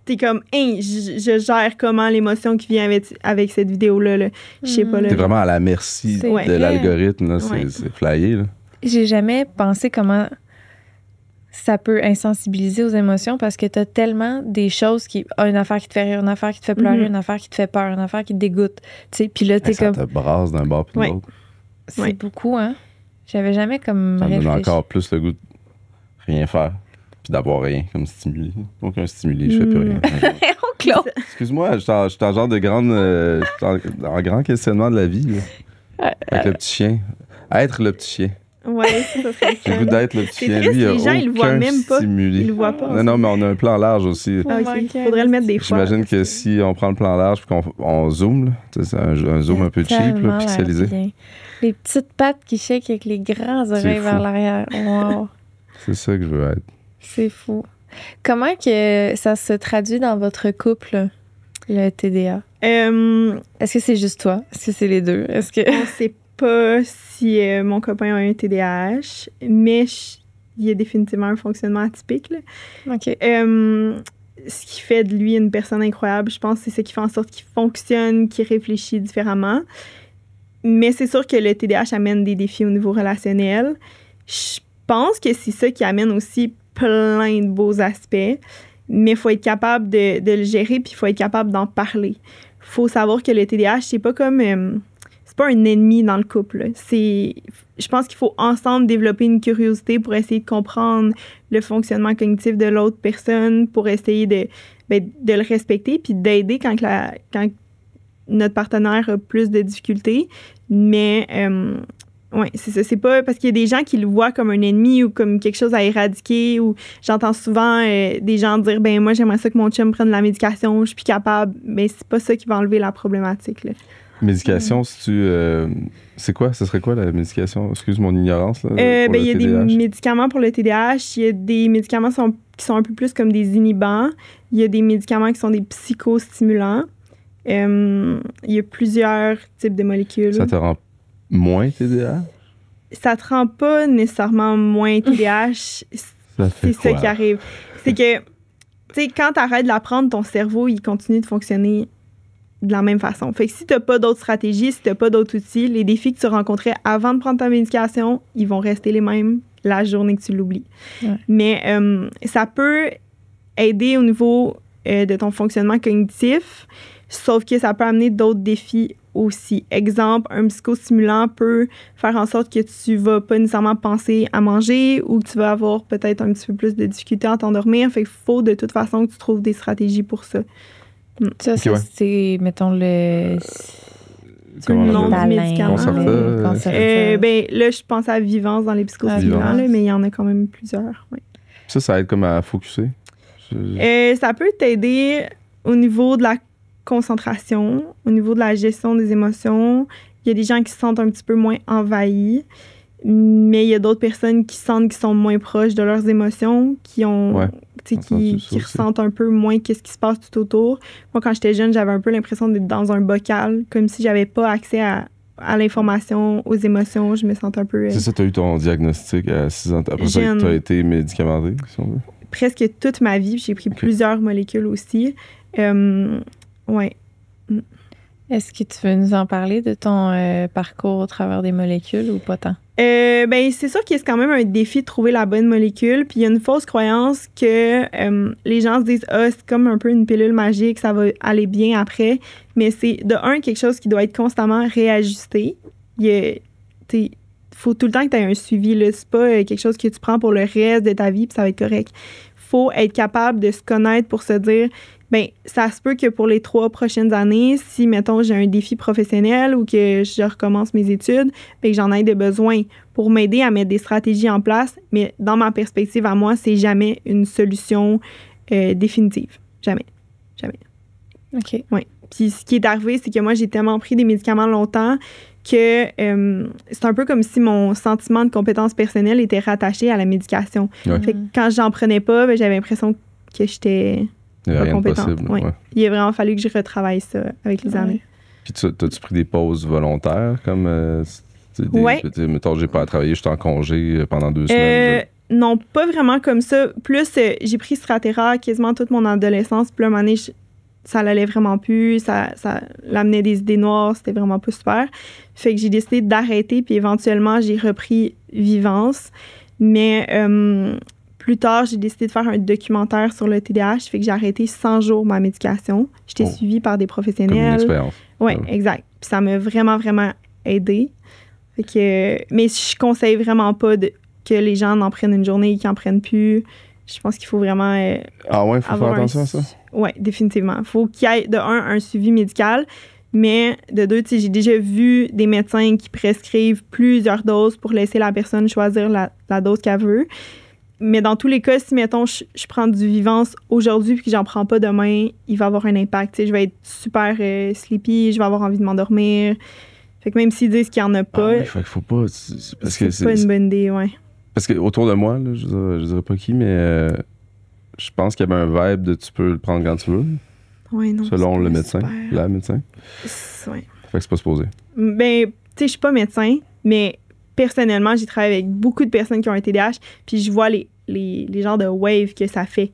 t'es comme, hey, je gère comment l'émotion qui vient avec cette vidéo-là. Là. Je sais pas. T'es vraiment à la merci de l'algorithme. Là. C'est flyé. Là. J'ai jamais pensé comment ça peut insensibiliser aux émotions parce que t'as tellement des choses une affaire qui te fait rire, une affaire qui te fait pleurer, une affaire qui te fait peur, une affaire qui te dégoûte. Puis là, t'es comme... Ça te brasse d'un bord puis de l'autre. C'est beaucoup, hein? J'avais jamais comme ça me réfléchi. donne encore plus le goût de rien faire puis d'avoir rien comme stimuli. Aucun stimuli, je fais plus rien. Claude. Excuse-moi, je suis en genre de grande... en grand questionnement de la vie. Là. Avec le petit chien. Être le petit chien. Ouais, ça serait J'ai le goût d'être le petit chien. Triste, Lui, les gens, ils le voient même pas. Stimuli. Ils le voient pas. Non, mais on a un plan large aussi. Il faudrait le mettre des fois. J'imagine que si on prend le plan large et qu'on zoome, là, c'est un zoom un peu cheap, là, pixelisé. Les petites pattes qui shake avec les grands oreilles vers l'arrière. Wow. C'est ça que je veux être. C'est fou. Comment que ça se traduit dans votre couple, le TDA? Est-ce que c'est juste toi? Est-ce que c'est les deux? Est-ce que... On sait pas si mon copain a un TDAH, mais il y a définitivement un fonctionnement atypique. Là. OK. Ce qui fait de lui une personne incroyable, je pense que c'est ce qui fait en sorte qu'il fonctionne, qu'il réfléchit différemment. Mais c'est sûr que le TDAH amène des défis au niveau relationnel. Je pense que c'est ça qui amène aussi plein de beaux aspects, mais il faut être capable de le gérer puis il faut être capable d'en parler. Il faut savoir que le TDAH, c'est pas comme... c'est pas un ennemi dans le couple. Je pense qu'il faut ensemble développer une curiosité pour essayer de comprendre le fonctionnement cognitif de l'autre personne, pour essayer de le respecter puis d'aider quand notre partenaire a plus de difficultés. Mais, c'est ça. C'est pas parce qu'il y a des gens qui le voient comme un ennemi ou comme quelque chose à éradiquer. Ou j'entends souvent des gens dire, ben moi, j'aimerais ça que mon chum prenne de la médication, je suis plus capable. Mais c'est pas ça qui va enlever la problématique, là. Médication, c'est quoi? Ce serait quoi la médication? Excuse mon ignorance. Là, il y a des médicaments pour le TDAH. Il y a des médicaments qui sont un peu plus comme des inhibants. Il y a des médicaments qui sont des psychostimulants. Il y a plusieurs types de molécules. Ça te rend moins TDAH? Ça te rend pas nécessairement moins TDAH. C'est ça qui arrive. C'est que, tu sais, quand tu arrêtes de la prendre, ton cerveau, il continue de fonctionner de la même façon. Fait que si t'as pas d'autres stratégies, si t'as pas d'autres outils, les défis que tu rencontrais avant de prendre ta médication, ils vont rester les mêmes la journée que tu l'oublies. Ouais. Mais ça peut aider au niveau de ton fonctionnement cognitif, sauf que ça peut amener d'autres défis aussi. Exemple, un psychostimulant peut faire en sorte que tu vas pas nécessairement penser à manger ou que tu vas avoir peut-être un petit peu plus de difficulté à t'endormir. Fait qu'il faut de toute façon que tu trouves des stratégies pour ça. Ça, c'est, mettons, le nom du médicament. Là, je pense à Vivance dans les psychostimulants, là, mais il y en a quand même plusieurs. Oui. Ça aide comme à focusser? Ça peut t'aider au niveau de la concentration, au niveau de la gestion des émotions, Il y a des gens qui se sentent un petit peu moins envahis, mais il y a d'autres personnes qui sentent qu'ils sont moins proches de leurs émotions, qui ressentent un peu moins qu'est-ce qui se passe tout autour. Moi, quand j'étais jeune, j'avais un peu l'impression d'être dans un bocal, comme si j'avais pas accès à l'information, aux émotions. Je me sentais un peu... C'est ça, tu as eu ton diagnostic à 6 ans. Après ça, tu as été médicamenté, si on veut? Presque toute ma vie. J'ai pris plusieurs molécules aussi. Ouais. Est-ce que tu veux nous en parler de ton parcours au travers des molécules ou pas tant? Ben, c'est sûr que c'est quand même un défi de trouver la bonne molécule. Puis il y a une fausse croyance que les gens se disent « Ah, c'est comme un peu une pilule magique, ça va aller bien après. » Mais c'est, de un, quelque chose qui doit être constamment réajusté. Il faut tout le temps que tu aies un suivi. Là. C'est pas quelque chose que tu prends pour le reste de ta vie puis ça va être correct. Faut être capable de se connaître pour se dire ben ça se peut que pour les 3 prochaines années, si, mettons, j'ai un défi professionnel ou que je recommence mes études, ben que j'en ai de besoin pour m'aider à mettre des stratégies en place. Mais dans ma perspective à moi, c'est jamais une solution définitive. Jamais. Jamais. OK. Oui. Puis ce qui est arrivé, c'est que moi, j'ai tellement pris des médicaments longtemps que c'est un peu comme si mon sentiment de compétence personnelle était rattaché à la médication. Ouais. Fait que quand j'en prenais pas, ben, j'avais l'impression que j'étais pas compétente. Possible, ouais. Il a vraiment fallu que je retravaille ça avec les années. Puis t'as-tu pris des pauses volontaires comme mettons, j'ai pas à travailler, je suis en congé pendant 2 semaines? Non, pas vraiment comme ça. Plus, j'ai pris Strattera quasiment toute mon adolescence. Puis là, à un moment donné, ça l'allait vraiment plus. Ça l'amenait des idées noires. C'était vraiment pas super. Fait que j'ai décidé d'arrêter. Puis éventuellement, j'ai repris Vivance. Mais plus tard, j'ai décidé de faire un documentaire sur le TDAH. Fait que j'ai arrêté 100 jours ma médication. J'étais suivie par des professionnels. Comme une expérience. Oui, exact. Puis ça m'a vraiment, vraiment aidée. Fait que, mais je conseille vraiment pas que les gens en prennent une journée et qu'ils en prennent plus. Je pense qu'il faut vraiment ah ouais, il faut faire attention à ça? Oui, définitivement. Il faut qu'il y ait, de un suivi médical, mais de deux, j'ai déjà vu des médecins qui prescrivent plusieurs doses pour laisser la personne choisir la dose qu'elle veut. Mais dans tous les cas, si, mettons, je prends du Vivance aujourd'hui puis que j'en prends pas demain, il va avoir un impact. Je vais être super sleepy, je vais avoir envie de m'endormir. Fait que même s'ils disent qu'il n'y en a pas... Ah, fait qu'il faut pas... C'est pas une bonne idée, ouais. Parce que autour de moi, là, je dirais pas qui, mais je pense qu'il y avait un vibe de tu peux le prendre quand tu veux. Ouais, non. Selon le médecin, la médecin. Ouais. Fait que c'est pas supposé. Ben, tu sais, je suis pas médecin, mais personnellement, j'ai travaillé avec beaucoup de personnes qui ont un TDAH, puis je vois les genres de wave que ça fait.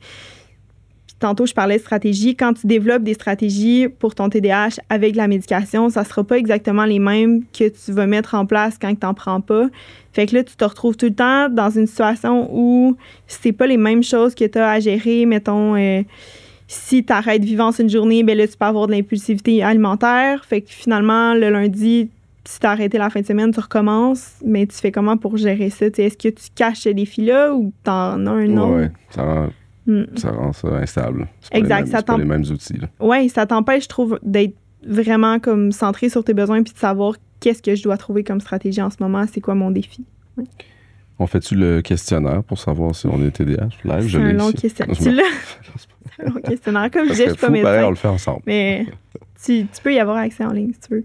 Puis tantôt, je parlais de stratégie. Quand tu développes des stratégies pour ton TDAH avec la médication, ça sera pas exactement les mêmes que tu vas mettre en place quand tu n'en prends pas. Fait que là, tu te retrouves tout le temps dans une situation où c'est pas les mêmes choses que tu as à gérer. Mettons, si tu arrêtes Vivance une journée, ben là, tu peux avoir de l'impulsivité alimentaire. Fait que finalement, le lundi, si tu as arrêté la fin de semaine, tu recommences. Mais tu fais comment pour gérer ça? T'sais, est-ce que tu caches ce défi-là ou tu en as un autre? Oui, ça rend ça instable. Exact. C'est pas les mêmes outils. Oui, ça t'empêche, je trouve, d'être vraiment comme centré sur tes besoins puis de savoir qu'est-ce que je dois trouver comme stratégie en ce moment, c'est quoi mon défi. Oui. On fait-tu le questionnaire pour savoir si on est TDAH live? C'est un long questionnaire. C'est un long questionnaire. Comme je disais, je suis pas médecin. Pareil, on le fait ensemble. Mais tu peux y avoir accès en ligne si tu veux.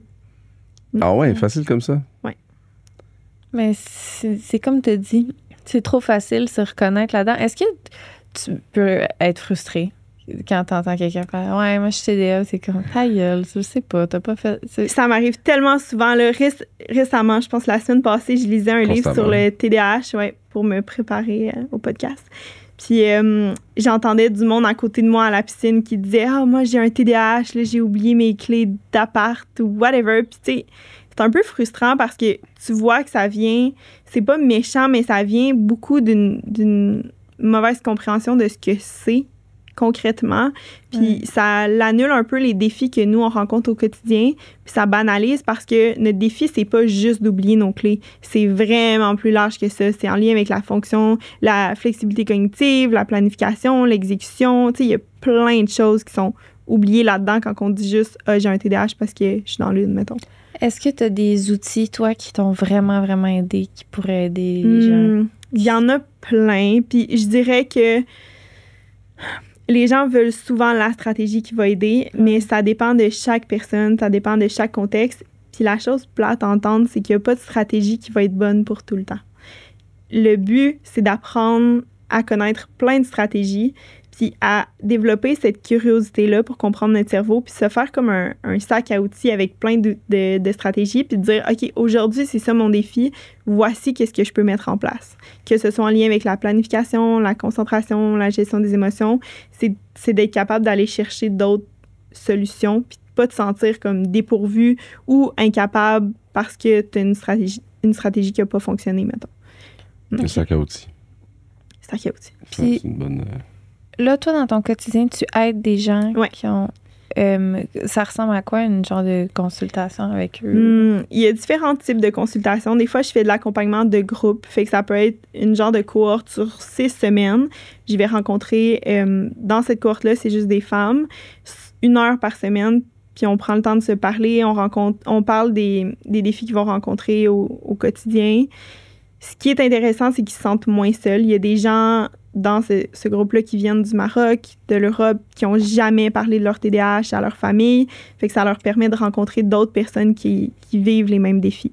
Ah ouais, facile comme ça? Oui. Mais c'est comme tu dis, c'est trop facile de se reconnaître là-dedans. Est-ce que tu peux être frustré quand tu entends quelqu'un faire « Ouais, moi, je suis TDA », c'est comme « Ta gueule, je sais pas, t'as pas fait... » Ça m'arrive tellement souvent. Là, récemment, je pense la semaine passée, je lisais un livre sur le TDAH pour me préparer au podcast. Puis j'entendais du monde à côté de moi à la piscine qui disait « Ah, moi, j'ai un TDAH, là, j'ai oublié mes clés d'appart ou whatever. » Puis tu sais, c'est un peu frustrant parce que tu vois que ça vient... C'est pas méchant, mais ça vient beaucoup d'une mauvaise compréhension de ce que c'est concrètement. Puis ça l'annule un peu les défis que nous, on rencontre au quotidien. Puis ça banalise parce que notre défi, c'est pas juste d'oublier nos clés. C'est vraiment plus large que ça. C'est en lien avec la fonction, la flexibilité cognitive, la planification, l'exécution. Tu sais, il y a plein de choses qui sont oubliées là-dedans quand on dit juste « Ah, j'ai un TDAH parce que je suis dans l'une, mettons. » Est-ce que tu as des outils, toi, qui t'ont vraiment, vraiment aidé, qui pourraient aider les gens? Il y en a plein. Puis je dirais que les gens veulent souvent la stratégie qui va aider, mais ça dépend de chaque personne, ça dépend de chaque contexte. Puis la chose plate à entendre, c'est qu'il n'y a pas de stratégie qui va être bonne pour tout le temps. Le but, c'est d'apprendre à connaître plein de stratégies, puis à développer cette curiosité-là pour comprendre notre cerveau, puis se faire comme un sac à outils avec plein de stratégies, puis de dire, OK, aujourd'hui, c'est ça mon défi, voici qu'est-ce que je peux mettre en place. Que ce soit en lien avec la planification, la concentration, la gestion des émotions, c'est d'être capable d'aller chercher d'autres solutions, puis pas te sentir comme dépourvu ou incapable parce que tu as une stratégie qui n'a pas fonctionné, mettons. Un sac à outils. Sac à outils. Puis, c'est une bonne... Là, toi, dans ton quotidien, tu aides des gens Ouais. qui ont... ça ressemble à quoi, une genre de consultation avec eux? Il y a différents types de consultations. Des fois, je fais de l'accompagnement de groupe. Fait que ça peut être une genre de cohorte sur 6 semaines. Je vais rencontrer... dans cette cohorte-là, c'est juste des femmes. 1 heure par semaine. Puis on prend le temps de se parler. On parle des défis qu'ils vont rencontrer au quotidien. Ce qui est intéressant, c'est qu'ils se sentent moins seuls. Il y a des gens dans ce groupe-là qui viennent du Maroc, de l'Europe, qui n'ont jamais parlé de leur TDAH à leur famille. Fait que ça leur permet de rencontrer d'autres personnes qui vivent les mêmes défis.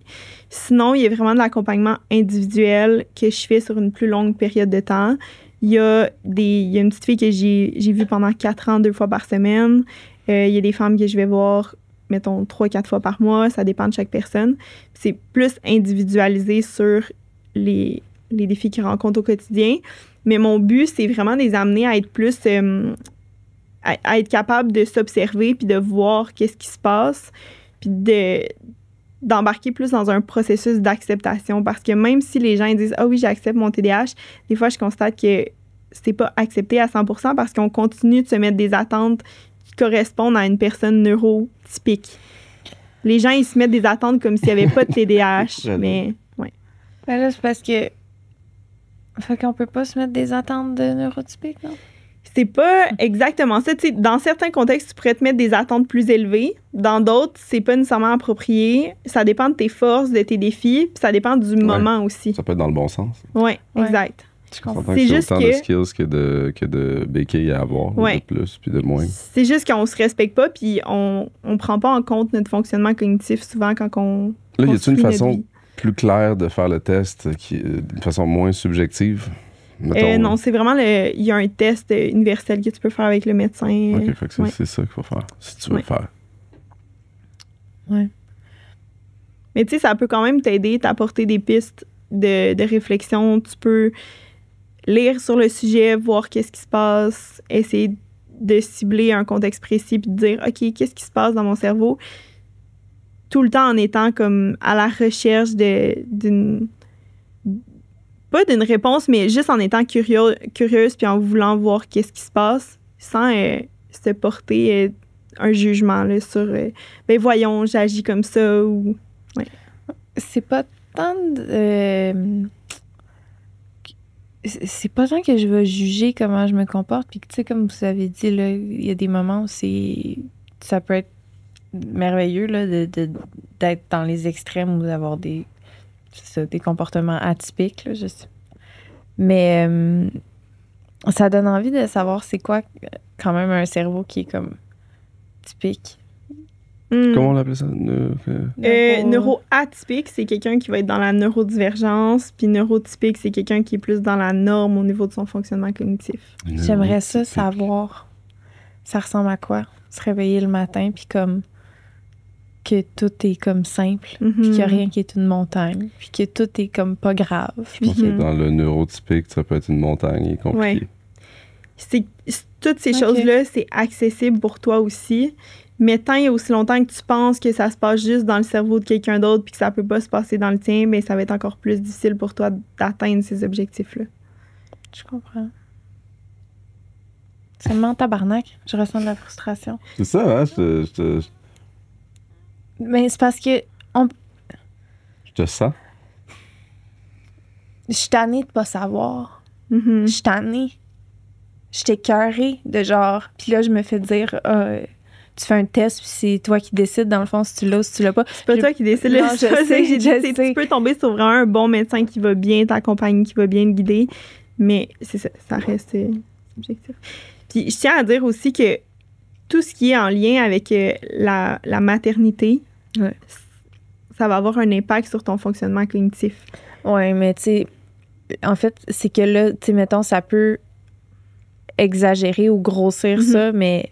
Sinon, il y a vraiment de l'accompagnement individuel que je fais sur une plus longue période de temps. Il y a une petite fille que j'ai vue pendant 4 ans, 2 fois par semaine. Il y a des femmes que je vais voir, mettons, 3-4 fois par mois. Ça dépend de chaque personne. C'est plus individualisé sur les défis qu'ils rencontrent au quotidien. Mais mon but, c'est vraiment de les amener à être plus... à être capable de s'observer puis de voir qu'est-ce qui se passe puis d'embarquer plus dans un processus d'acceptation. Parce que même si les gens disent « Ah oui, j'accepte mon TDAH », des fois, je constate que c'est pas accepté à 100% parce qu'on continue de se mettre des attentes qui correspondent à une personne neurotypique. Les gens, ils se mettent des attentes comme s'il n'y avait pas de TDAH, mais... ouais. Ben là, c'est parce que... Fait qu'on peut pas se mettre des attentes de neurotypiques, non? C'est pas exactement ça. Tu sais, dans certains contextes, tu pourrais te mettre des attentes plus élevées. Dans d'autres, c'est pas nécessairement approprié. Ça dépend de tes forces, de tes défis, puis ça dépend du moment aussi. Ça peut être dans le bon sens. Oui, exact. Je comprends. C'est juste autant que- de skills que de béquilles à avoir, Ouais. de plus puis de moins. C'est juste qu'on se respecte pas, puis on prend pas en compte notre fonctionnement cognitif souvent quand on. Là, y a-t-il construit une notre façon vie. plus claire de faire le test qui est d'une façon moins subjective? Mettons, Non, c'est vraiment il y a un test universel que tu peux faire avec le médecin. OK, fait que ouais. c'est ça qu'il faut faire, si tu veux Ouais. le faire. Ouais. Mais tu sais, ça peut quand même t'aider, t'apporter des pistes de réflexion. Tu peux lire sur le sujet, voir qu'est-ce qui se passe, essayer de cibler un contexte précis puis de dire, OK, qu'est-ce qui se passe dans mon cerveau? Tout le temps en étant comme à la recherche d'une... Pas d'une réponse, mais juste en étant curieuse puis en voulant voir qu'est-ce qui se passe sans se porter un jugement là, sur ben voyons, j'agis comme ça ou... C'est pas tant de... c'est pas tant que je vais juger comment je me comporte. Puis, tu sais, comme vous avez dit, là, il y a des moments où ça peut être merveilleux là, d'être dans les extrêmes ou d'avoir des comportements atypiques. Là, je sais. Mais ça donne envie de savoir c'est quoi quand même un cerveau qui est comme typique. Comment on l'appelait ça? Neuroatypique, c'est quelqu'un qui va être dans la neurodivergence, puis neurotypique, c'est quelqu'un qui est plus dans la norme au niveau de son fonctionnement cognitif. J'aimerais ça savoir. Ça ressemble à quoi? Se réveiller le matin, puis comme que tout est comme simple, puis qu'il n'y a rien qui est une montagne, puis que tout est comme pas grave. Je pense que dans le neurotypique, ça peut être une montagne compliquée. Ouais. Toutes ces choses-là, c'est accessible pour toi aussi. Mais tant et aussi longtemps que tu penses que ça se passe juste dans le cerveau de quelqu'un d'autre puis que ça peut pas se passer dans le tien, mais ça va être encore plus difficile pour toi d'atteindre ces objectifs-là. Je comprends. C'est le tabarnak. Je ressens de la frustration. C'est ça, hein? Mais c'est parce que Je te sens. je suis tannée de pas savoir. Mhm. Je suis tannée. Je suis écœurée de genre... Puis là, je me fais dire... tu fais un test, puis c'est toi qui décides, dans le fond, si tu l'as ou si tu l'as pas. C'est pas toi qui décides. Non, C'est ça que j'ai dit. je Tu sais. peux tomber sur vraiment un bon médecin qui va bien t'accompagner, qui va bien te guider, mais c'est ça reste subjectif. Puis je tiens à dire aussi que tout ce qui est en lien avec la maternité, Ouais. ça va avoir un impact sur ton fonctionnement cognitif. Ouais, mais tu sais, en fait, c'est que là, tu sais, mettons, ça peut exagérer ou grossir ça, mais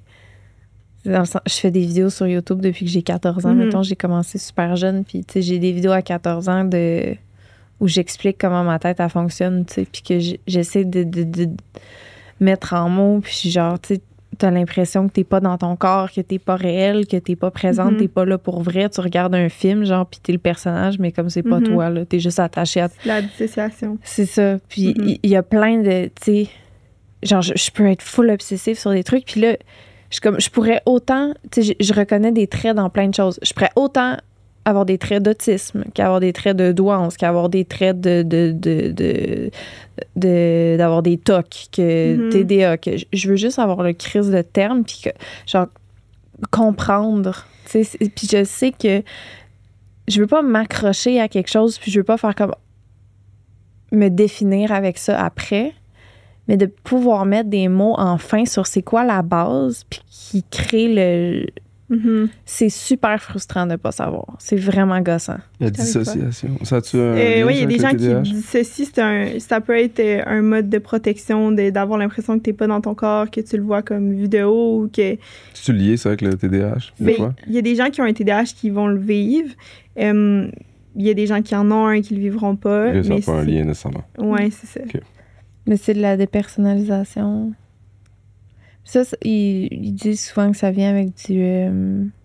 dans le sens, je fais des vidéos sur YouTube depuis que j'ai 14 ans. Mettons, j'ai commencé super jeune, puis tu sais, j'ai des vidéos à 14 ans où j'explique comment ma tête, elle fonctionne, tu sais, puis que j'essaie de mettre en mots, puis genre, tu sais, t'as l'impression que t'es pas dans ton corps, que t'es pas réel, que t'es pas présente, t'es pas là pour vrai. Tu regardes un film, genre, puis t'es le personnage, mais comme c'est pas toi, là, t'es juste attaché à... La dissociation. C'est ça. Puis il y a plein de, tu sais, genre, je peux être full obsessive sur des trucs, puis là, je pourrais autant, tu sais, je reconnais des traits dans plein de choses. Je pourrais autant avoir des traits d'autisme, qu'avoir des traits de douance, qu'avoir des traits d'avoir des TOC, que TDA, que je veux juste avoir le crise de terme, puis que, genre, comprendre, tu sais, puis je sais que je veux pas m'accrocher à quelque chose, puis je veux pas faire comme me définir avec ça après, mais de pouvoir mettre des mots enfin sur c'est quoi la base, puis qui crée le... C'est super frustrant de ne pas savoir. C'est vraiment gossant. La dissociation. Ça a-tu un oui, il y a des gens TDAH? qui dissocient. Ça peut être un mode de protection, d'avoir l'impression que tu n'es pas dans ton corps, que tu le vois comme vu de haut ou que... C'est-tu lié, ça, avec le TDAH? Il y a des gens qui ont un TDAH qui vont le vivre. Il y a des gens qui en ont un qui le vivront pas. Ça n'a pas un lien nécessairement. Oui, c'est ça. Okay. Mais c'est de la dépersonnalisation. Ça, ils disent souvent que ça vient avec du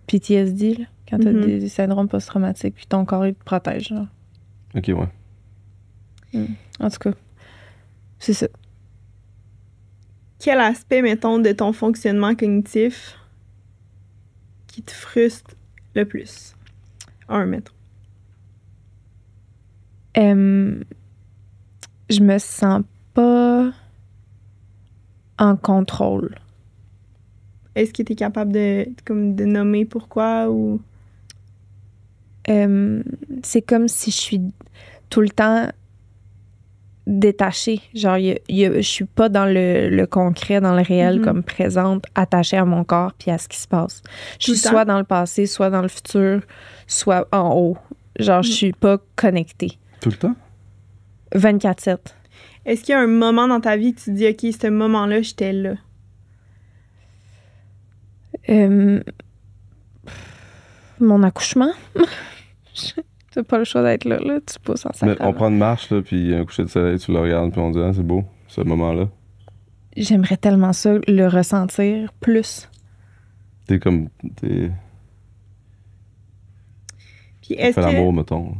PTSD, là, quand tu as des syndromes post-traumatiques, puis ton corps, il te protège. Genre. OK, ouais. En tout cas, c'est ça. Quel aspect, mettons, de ton fonctionnement cognitif qui te frustre le plus? Mettons. Je me sens pas en contrôle. Est-ce que tu es capable de nommer pourquoi ou... C'est comme si je suis tout le temps détachée. Genre, je suis pas dans le concret, dans le réel, comme présente, attachée à mon corps puis à ce qui se passe. Je suis soit dans le passé, soit dans le futur, soit en haut. Genre, je suis pas connectée. Tout le temps? 24/7. Est-ce qu'il y a un moment dans ta vie que tu te dis, OK, ce moment-là, j'étais là? Mon accouchement. T'as pas le choix d'être là, tu pousses en sac. On prend une marche, là, puis un coucher de soleil, tu le regardes, puis on dit, c'est beau, ce moment-là. J'aimerais tellement ça, le ressentir plus. T'es comme... Puis On fait l'amour, mettons.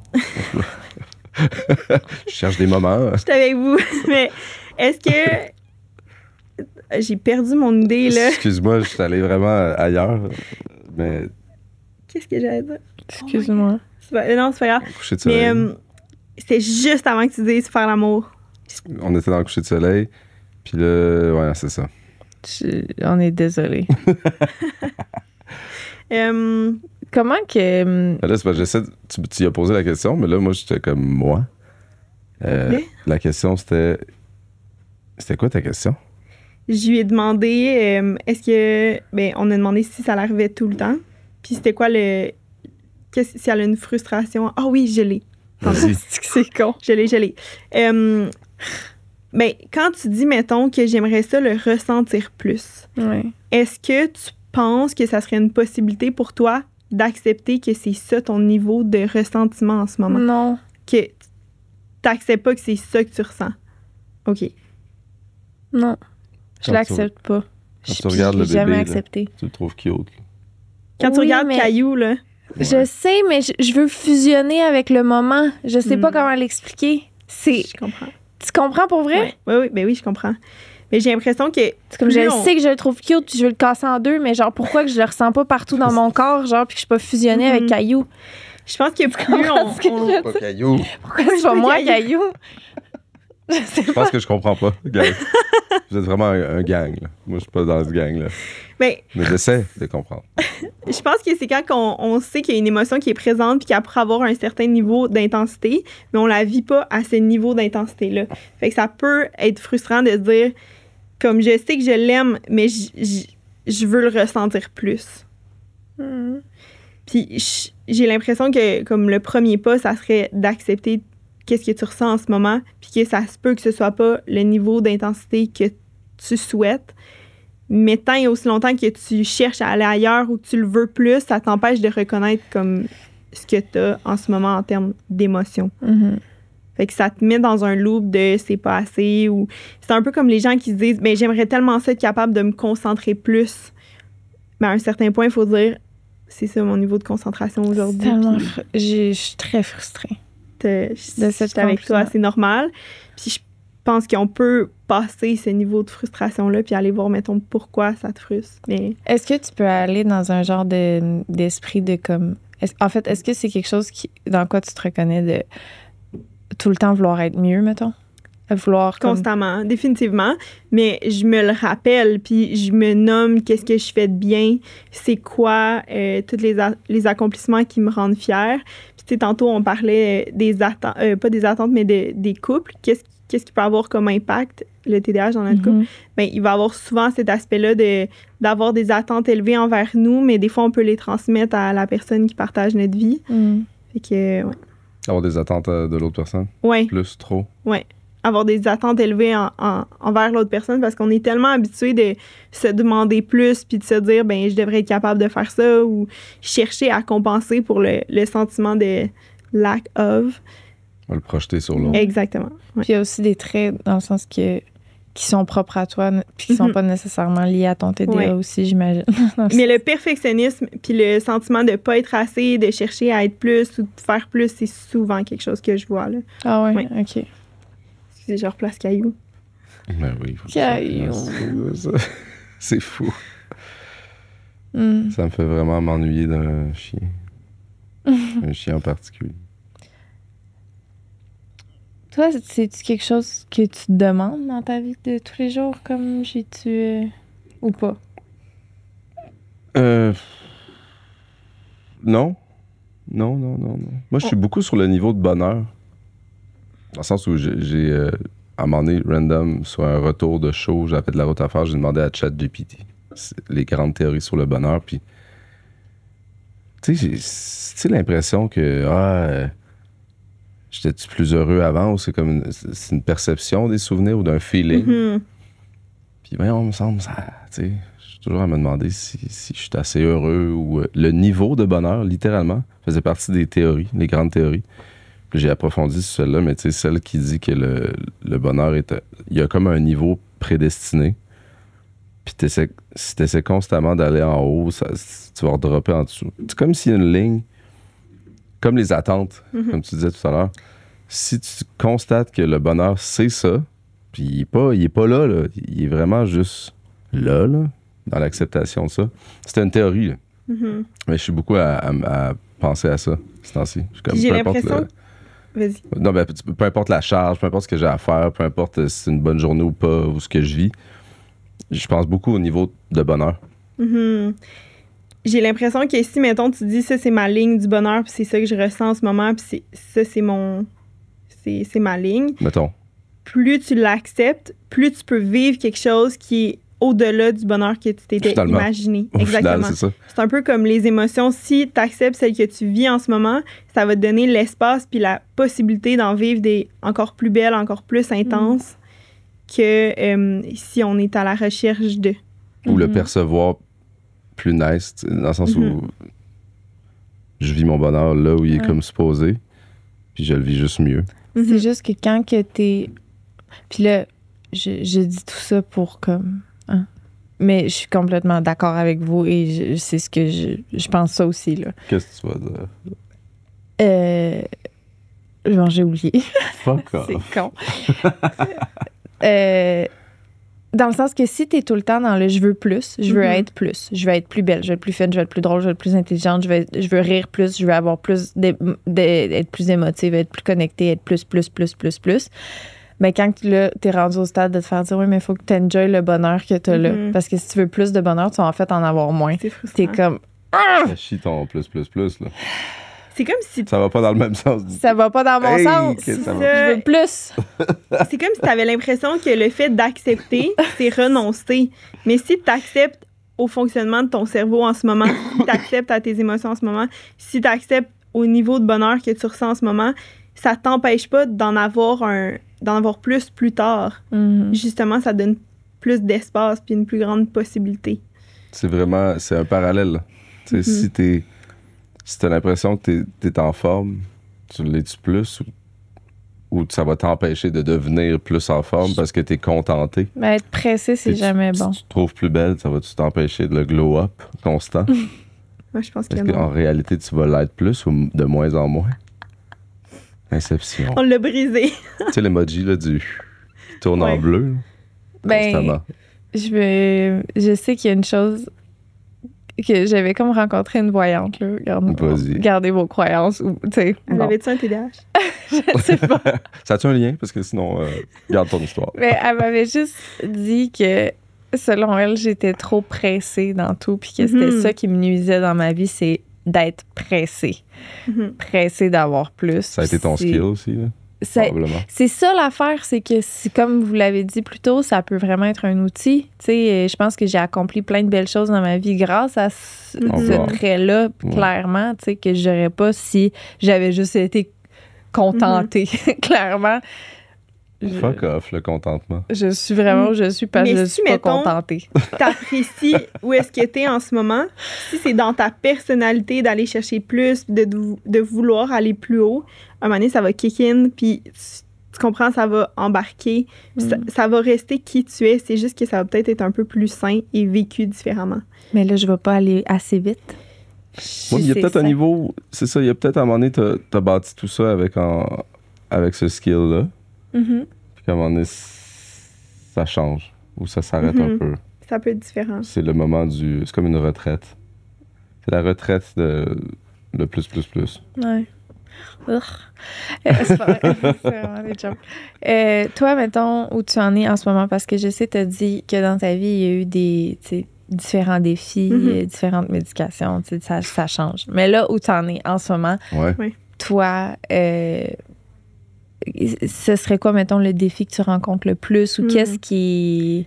Je cherche des moments. Je suis avec vous, mais est-ce que... J'ai perdu mon idée, là. Excuse-moi, je suis allé vraiment ailleurs, mais... Qu'est-ce que j'allais dire? Excuse-moi. Non, c'est pas grave. Coucher de soleil. Mais c'était juste avant que tu dises faire l'amour. On était dans le coucher de soleil, puis là, ouais, c'est ça. On est désolé. Comment que... Là, c'est parce que j'essaie... Tu y as posé la question, mais là, moi, j'étais comme moi. La question, c'était... C'était quoi ta question? Je lui ai demandé, est-ce que... Ben, on a demandé si ça l'arrivait tout le temps. Puis c'était quoi si elle a une frustration. Ah oui, je l'ai. C'est con. Je l'ai. Ben, quand tu dis, mettons, que j'aimerais ça le ressentir plus, est-ce que tu penses que ça serait une possibilité pour toi d'accepter que c'est ça ton niveau de ressentiment en ce moment? Non. Que t'acceptes pas que c'est ça que tu ressens? OK. Non. Je l'accepte pas. Quand tu regardes le bébé, jamais là, accepté. tu le trouves cute. Là. Quand tu regardes Caillou, là... Ouais. Je sais, mais je veux fusionner avec le moment. Je sais pas comment l'expliquer. Je comprends. Tu comprends pour vrai? Oui, ben oui, je comprends. Mais j'ai l'impression que... C'est comme je sais que je le trouve cute puis je veux le casser en deux, mais genre pourquoi que je le ressens pas partout dans mon corps, genre puis que je suis pas fusionnée avec Caillou? Je pense que plus Pas Caillou. Pourquoi c'est pas moi, Caillou? Je pense que je comprends pas, gang. Vous êtes vraiment un gang, là. Moi, je suis pas dans ce gang-là. Mais j'essaie de comprendre. Je pense que c'est quand on sait qu'il y a une émotion qui est présente puis qu'elle pourrait avoir un certain niveau d'intensité, mais on la vit pas à ce niveau d'intensité-là. Fait que ça peut être frustrant de se dire, comme je sais que je l'aime, mais je veux le ressentir plus. Puis j'ai l'impression que comme le premier pas, ça serait d'accepter qu'est-ce que tu ressens en ce moment, puis que ça se peut que ce soit pas le niveau d'intensité que tu souhaites. Mais tant et aussi longtemps que tu cherches à aller ailleurs ou que tu le veux plus, ça t'empêche de reconnaître comme ce que tu as en ce moment en termes d'émotion. Fait que ça te met dans un loop de c'est pas assez ou c'est un peu comme les gens qui se disent ben j'aimerais tellement ça être capable de me concentrer plus. Mais à un certain point, il faut dire c'est ça mon niveau de concentration aujourd'hui. Je suis très frustrée de cette avec toi, c'est normal. Puis je pense qu'on peut passer ce niveau de frustration-là puis aller voir, mettons, pourquoi ça te frustre. Mais... Est-ce que tu peux aller dans un genre d'esprit de comme... est-ce que c'est quelque chose dans quoi tu te reconnais de tout le temps vouloir être mieux, mettons? Vouloir constamment, définitivement. Mais je me le rappelle, puis je me nomme qu'est-ce que je fais de bien, c'est quoi tous les accomplissements qui me rendent fière. Puis tu sais, tantôt, on parlait des attentes, pas des attentes, mais des couples. Qu'est-ce qui peut avoir comme impact, le TDAH dans notre couple? Bien, il va avoir souvent cet aspect-là d'avoir des attentes élevées envers nous, mais des fois, on peut les transmettre à la personne qui partage notre vie. Fait que, ouais. Avoir des attentes de l'autre personne? Oui. Plus, trop? Oui. Avoir des attentes élevées envers l'autre personne parce qu'on est tellement habitué de se demander plus puis de se dire, ben je devrais être capable de faire ça ou chercher à compenser pour le sentiment de lack of. On va le projeter sur l'autre. Exactement. Ouais. Puis il y a aussi des traits dans le sens qui sont propres à toi puis qui sont pas nécessairement liés à ton TDA aussi, j'imagine. Mais le perfectionnisme puis le sentiment de pas être assez, de chercher à être plus ou de faire plus, c'est souvent quelque chose que je vois, là. Ah ouais. OK. C'est genre place Caillou. Ben oui. Caillou. C'est fou. Ça me fait vraiment m'ennuyer d'un chien. Un chien en particulier. Toi, c'est-tu quelque chose que tu te demandes dans ta vie de tous les jours, comme j'ai-tu... ou pas? Non. Non. Moi, je suis beaucoup sur le niveau de bonheur. Dans le sens où j'ai à un moment donné, random, sur un retour de show, j'avais de la route à faire, j'ai demandé à ChatGPT les grandes théories sur le bonheur. Puis, tu sais, j'ai l'impression que j'étais-tu plus heureux avant ou c'est une perception des souvenirs ou d'un feeling. Puis, voyons, il me semble, ça, tu sais, je suis toujours à me demander si je suis assez heureux ou le niveau de bonheur, littéralement, faisait partie des théories, les grandes théories. Puis j'ai approfondi sur celle-là, mais tu sais, celle qui dit que le bonheur il y a comme un niveau prédestiné. Puis si tu essaies constamment d'aller en haut, tu vas redropper en dessous. C'est comme s'il y a une ligne, comme les attentes, comme tu disais tout à l'heure. Si tu constates que le bonheur, c'est ça, puis il est pas là, il est vraiment juste là, dans l'acceptation de ça. C'était une théorie, là. Mais je suis beaucoup à penser à ça, ce temps-ci. J'ai l'impression... Vas-y. Non, ben, peu importe la charge, peu importe ce que j'ai à faire, peu importe si c'est une bonne journée ou pas, ou ce que je vis, je pense beaucoup au niveau de bonheur. J'ai l'impression que si, mettons, tu dis ça, c'est ma ligne du bonheur, puis c'est ça que je ressens en ce moment, puis ça, c'est ma ligne. Mettons. Plus tu l'acceptes, plus tu peux vivre quelque chose qui est au-delà du bonheur que tu t'étais imaginé. Exactement. Final, c'est ça. C'est un peu comme les émotions. Si tu acceptes celle que tu vis en ce moment, ça va te donner l'espace puis la possibilité d'en vivre des encore plus belles, encore plus intenses que si on est à la recherche de. Ou le percevoir plus nice, dans le sens où je vis mon bonheur là où il est comme supposé, puis je le vis juste mieux. C'est juste que quand que t'es... Puis là, je dis tout ça pour comme... Mais je suis complètement d'accord avec vous et c'est ce que je pense ça aussi, là. Qu'est-ce que tu vas dire? Bon, j'ai oublié. Fuck off. C'est con. Dans le sence que si t'es tout le temps dans le « je veux plus »,« je veux être plus »,« je veux être plus belle »,« je veux être plus fine »,« je veux être plus drôle »,« je veux être plus intelligente »,« je veux rire plus »,« je veux avoir plus être plus émotive »,« être plus connectée »,« être plus », mais quand t'es rendu au stade de te faire dire « oui, mais il faut que t'enjoyes le bonheur que t'as là ». Parce que si tu veux plus de bonheur, tu vas en fait en avoir moins. C'est frustrant. T'es comme... Ça chie ton plus, là. C'est comme si... Ça va pas dans le même sens. Ça va pas dans mon sens. Okay, Je veux plus. C'est comme si t'avais l'impression que le fait d'accepter, c'est renoncer. Mais si t'acceptes au fonctionnement de ton cerveau en ce moment, si tu acceptes à tes émotions en ce moment, si tu acceptes au niveau de bonheur que tu ressens en ce moment, ça t'empêche pas d'en avoir plus tard. Justement, ça donne plus d'espace puis une plus grande possibilité. C'est un parallèle. Si t'as l'impression que t'es en forme, tu l'es-tu plus ou ça va t'empêcher de devenir plus en forme parce que t'es contenté? Ben, être pressé, c'est jamais bon. Si tu te trouves plus belle, ça va-tu t'empêcher de le glow-up constant? Moi, je pense que Est-ce non. qu'en réalité, tu vas l'être plus ou de moins en moins? Inception. On l'a brisé. Tu sais, l'emoji là, qui tourne en bleu, là, constamment. Je sais qu'il y a une chose que j'avais comme rencontré une voyante. Là. Gardez vos croyances. Elle avait-tu un TDAH? Je sais pas. Ça a-tu un lien? Parce que sinon, garde ton histoire. Mais elle m'avait juste dit que, selon elle, j'étais trop pressée dans tout, puis que c'était ça qui me nuisait dans ma vie, c'est d'être pressée. Pressée d'avoir plus. Ça a été ton skill aussi, là? C'est ça l'affaire, c'est que, comme vous l'avez dit plus tôt, ça peut vraiment être un outil. Je pense que j'ai accompli plein de belles choses dans ma vie grâce à ce trait-là, clairement, que j'aurais pas si j'avais juste été contentée, clairement. Fuck off, le contentement. Je suis pas contentée. T'apprécies où est-ce que t'es en ce moment. Si c'est dans ta personnalité d'aller chercher plus, de vouloir aller plus haut, à un moment donné, ça va kick in, puis tu comprends, ça va embarquer. Ça va rester qui tu es. C'est juste que ça va peut-être être un peu plus sain et vécu différemment. Mais là, je vais pas aller assez vite. Oui, il y a peut-être un niveau... C'est ça, il y a peut-être à un moment donné, t'as bâti tout ça avec ce skill-là. Puis à un moment donné, ça change ou ça s'arrête un peu. Ça peut être différent. C'est le moment c'est comme une retraite. C'est la retraite de le plus. Ouais. C'est vraiment des jokes. Toi, mettons, où tu en es en ce moment, parce que je sais, tu as dit que dans ta vie, il y a eu des différents défis, différentes médications, ça change. Mais là où tu en es en ce moment, toi, ce serait quoi, mettons, le défi que tu rencontres le plus ou qu'est-ce qui...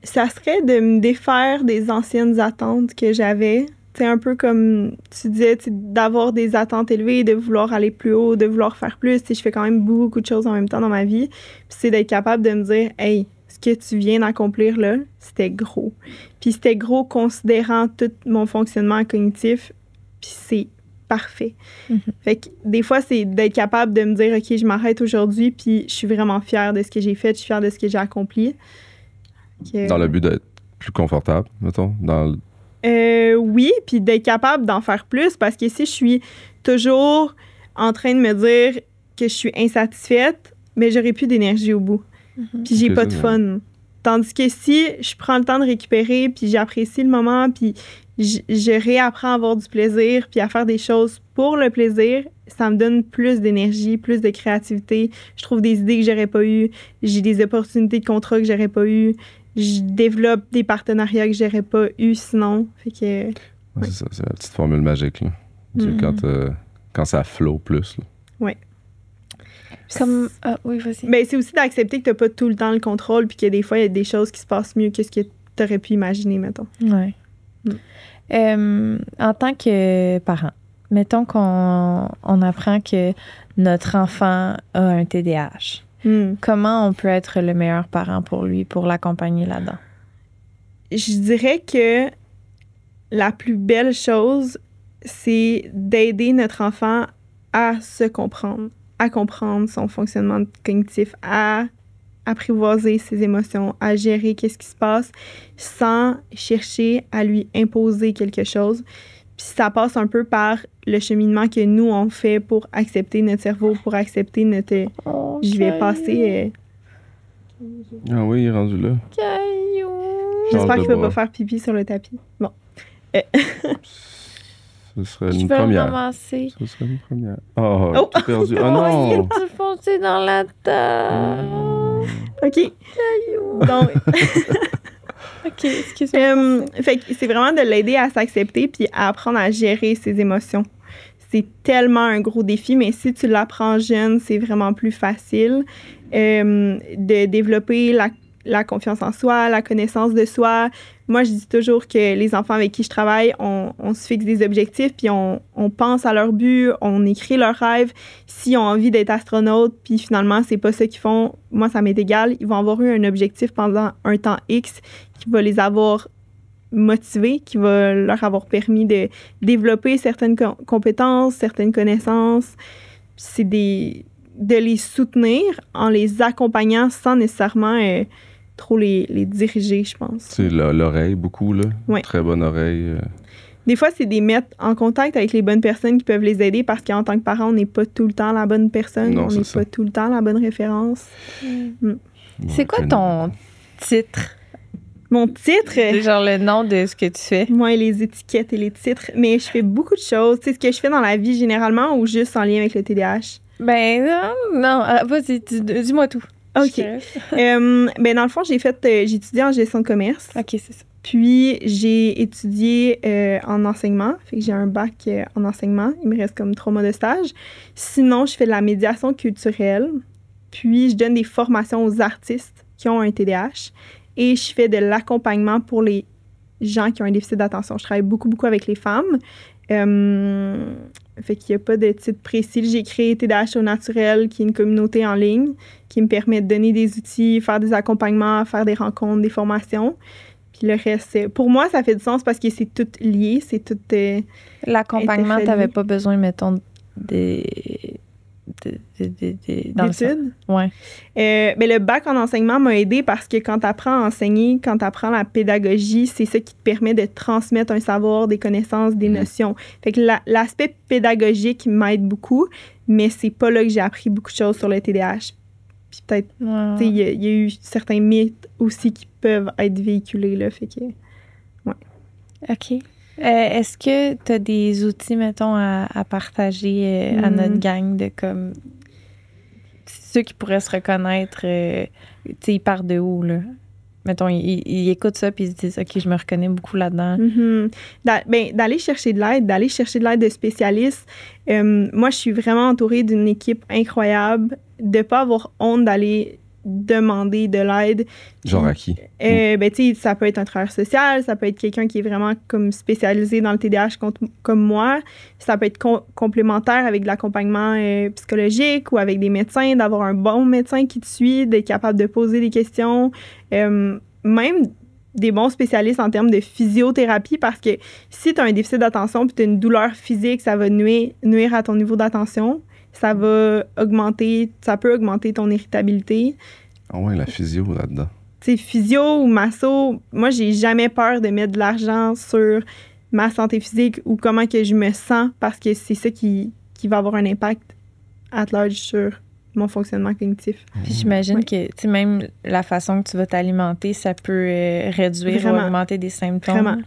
Ça serait de me défaire des anciennes attentes que j'avais. C'est un peu comme tu disais, d'avoir des attentes élevées, de vouloir aller plus haut, de vouloir faire plus. Je fais quand même beaucoup de choses en même temps dans ma vie. Puis c'est d'être capable de me dire, hey, ce que tu viens d'accomplir là, c'était gros. Puis c'était gros considérant tout mon fonctionnement cognitif. Puis c'est parfait. Fait que des fois, c'est d'être capable de me dire, OK, je m'arrête aujourd'hui, puis je suis vraiment fière de ce que j'ai fait, je suis fière de ce que j'ai accompli. Dans le but d'être plus confortable, mettons? Oui, puis d'être capable d'en faire plus, parce que si je suis toujours en train de me dire que je suis insatisfaite, mais j'aurai plus d'énergie au bout. Puis j'ai pas de fun. Tandis que si je prends le temps de récupérer, puis j'apprécie le moment, puis je réapprends à avoir du plaisir, puis à faire des choses pour le plaisir, ça me donne plus d'énergie, plus de créativité. Je trouve des idées que j'aurais pas eues. J'ai des opportunités de contrat que j'aurais pas eues. Je développe des partenariats que j'aurais pas eu sinon. Fait que... C'est ça, c'est la petite formule magique, là. Quand ça flow plus. Oui. oui, vas-y. Ben, c'est aussi d'accepter que t'as pas tout le temps le contrôle puis que des fois, il y a des choses qui se passent mieux que ce que t'aurais pu imaginer, mettons. Oui. En tant que parent, mettons qu'on apprend que notre enfant a un TDAH. Comment on peut être le meilleur parent pour lui, pour l'accompagner là-dedans? Je dirais que la plus belle chose, c'est d'aider notre enfant à se comprendre, à comprendre son fonctionnement cognitif, à apprivoiser ses émotions, à gérer qu'est-ce qui se passe sans chercher à lui imposer quelque chose. Puis ça passe un peu par le cheminement que nous, on fait pour accepter notre cerveau, pour accepter notre... J'y vais passer... Ah oui, il est rendu là. Caillou! J'espère qu'il ne va pas faire pipi sur le tapis. Bon. Ce serait une première. Ramasser. Ce serait une première. Oh, tout perdu. Oh non! Il est foncé dans la table. OK. Caillou! Donc... OK, excuse-moi. Fait que c'est vraiment de l'aider à s'accepter puis à apprendre à gérer ses émotions. C'est tellement un gros défi, mais si tu l'apprends jeune, c'est vraiment plus facile de développer la confiance en soi, la connaissance de soi. Moi, je dis toujours que les enfants avec qui je travaille, on se fixe des objectifs, puis on pense à leur but, on écrit leurs rêves. S'ils ont envie d'être astronautes, puis finalement, c'est pas ça qu'ils font, moi, ça m'est égal. Ils vont avoir eu un objectif pendant un temps X qui va les avoir motivés, qui va leur avoir permis de développer certaines compétences, certaines connaissances. C'est de les soutenir en les accompagnant sans nécessairement trop les diriger, je pense. C'est l'oreille, beaucoup, là. Ouais. Très bonne oreille. Des fois, c'est des mettre en contact avec les bonnes personnes qui peuvent les aider parce qu'en tant que parent, on n'est pas tout le temps la bonne personne. Non, on c'est n'est ça. pas tout le temps la bonne référence. C'est quoi ton titre? Mon titre, C'est genre le nom de ce que tu fais. moi, les étiquettes et les titres, mais je fais beaucoup de choses. Tu sais, ce que je fais dans la vie généralement ou juste en lien avec le TDAH? Ben non, vas-y, dis-moi tout. OK. Ben dans le fond, j'ai étudié en gestion de commerce. OK, c'est ça. Puis, j'ai étudié en enseignement. Fait que j'ai un bac en enseignement. Il me reste comme 3 mois de stage. Sinon, je fais de la médiation culturelle. Puis, je donne des formations aux artistes qui ont un TDAH. Et je fais de l'accompagnement pour les gens qui ont un déficit d'attention. Je travaille beaucoup, beaucoup avec les femmes. Fait qu'il n'y a pas de titre précis. J'ai créé TDAH au naturel, qui est une communauté en ligne qui me permet de donner des outils, faire des accompagnements, faire des rencontres, des formations. Puis le reste, pour moi, ça fait du sens parce que c'est tout lié, c'est tout L'accompagnement, interrelié. tu n'avais pas besoin, mettons, dans le sens. d'études. Ouais. Mais le bac en enseignement m'a aidé parce que quand tu apprends à enseigner, quand tu apprends la pédagogie, c'est ça qui te permet de transmettre un savoir, des connaissances, des notions. Fait que l'aspect pédagogique m'aide beaucoup, mais c'est pas là que j'ai appris beaucoup de choses sur le TDAH. Puis peut-être, tu sais, il y a eu certains mythes aussi qui peuvent être véhiculés, là, fait que... OK. Est-ce que tu as des outils, mettons, à partager à notre gang de comme... Ceux qui pourraient se reconnaître, tu sais, ils partent de où, là? Mettons, ils écoutent ça puis ils se disent « OK, je me reconnais beaucoup là-dedans. D'aller chercher de l'aide de spécialistes. Moi, je suis vraiment entourée d'une équipe incroyable, de pas avoir honte d'aller demander de l'aide. Genre à qui? Ben, tu sais, ça peut être un travailleur social, ça peut être quelqu'un qui est vraiment comme spécialisé dans le TDAH comme moi. Ça peut être complémentaire avec de l'accompagnement psychologique ou avec des médecins, d'avoir un bon médecin qui te suit, d'être capable de poser des questions. Même des bons spécialistes en termes de physiothérapie parce que si tu as un déficit d'attention puis tu as une douleur physique, ça va nuire à ton niveau d'attention. Ça peut augmenter ton irritabilité. Ah ouais, la physio là-dedans. Tu sais, physio ou masso, moi, j'ai jamais peur de mettre de l'argent sur ma santé physique ou comment que je me sens parce que c'est ça qui va avoir un impact at large sur mon fonctionnement cognitif. Puis j'imagine que, tu sais, même la façon que tu vas t'alimenter, ça peut réduire ou augmenter des symptômes. Vraiment.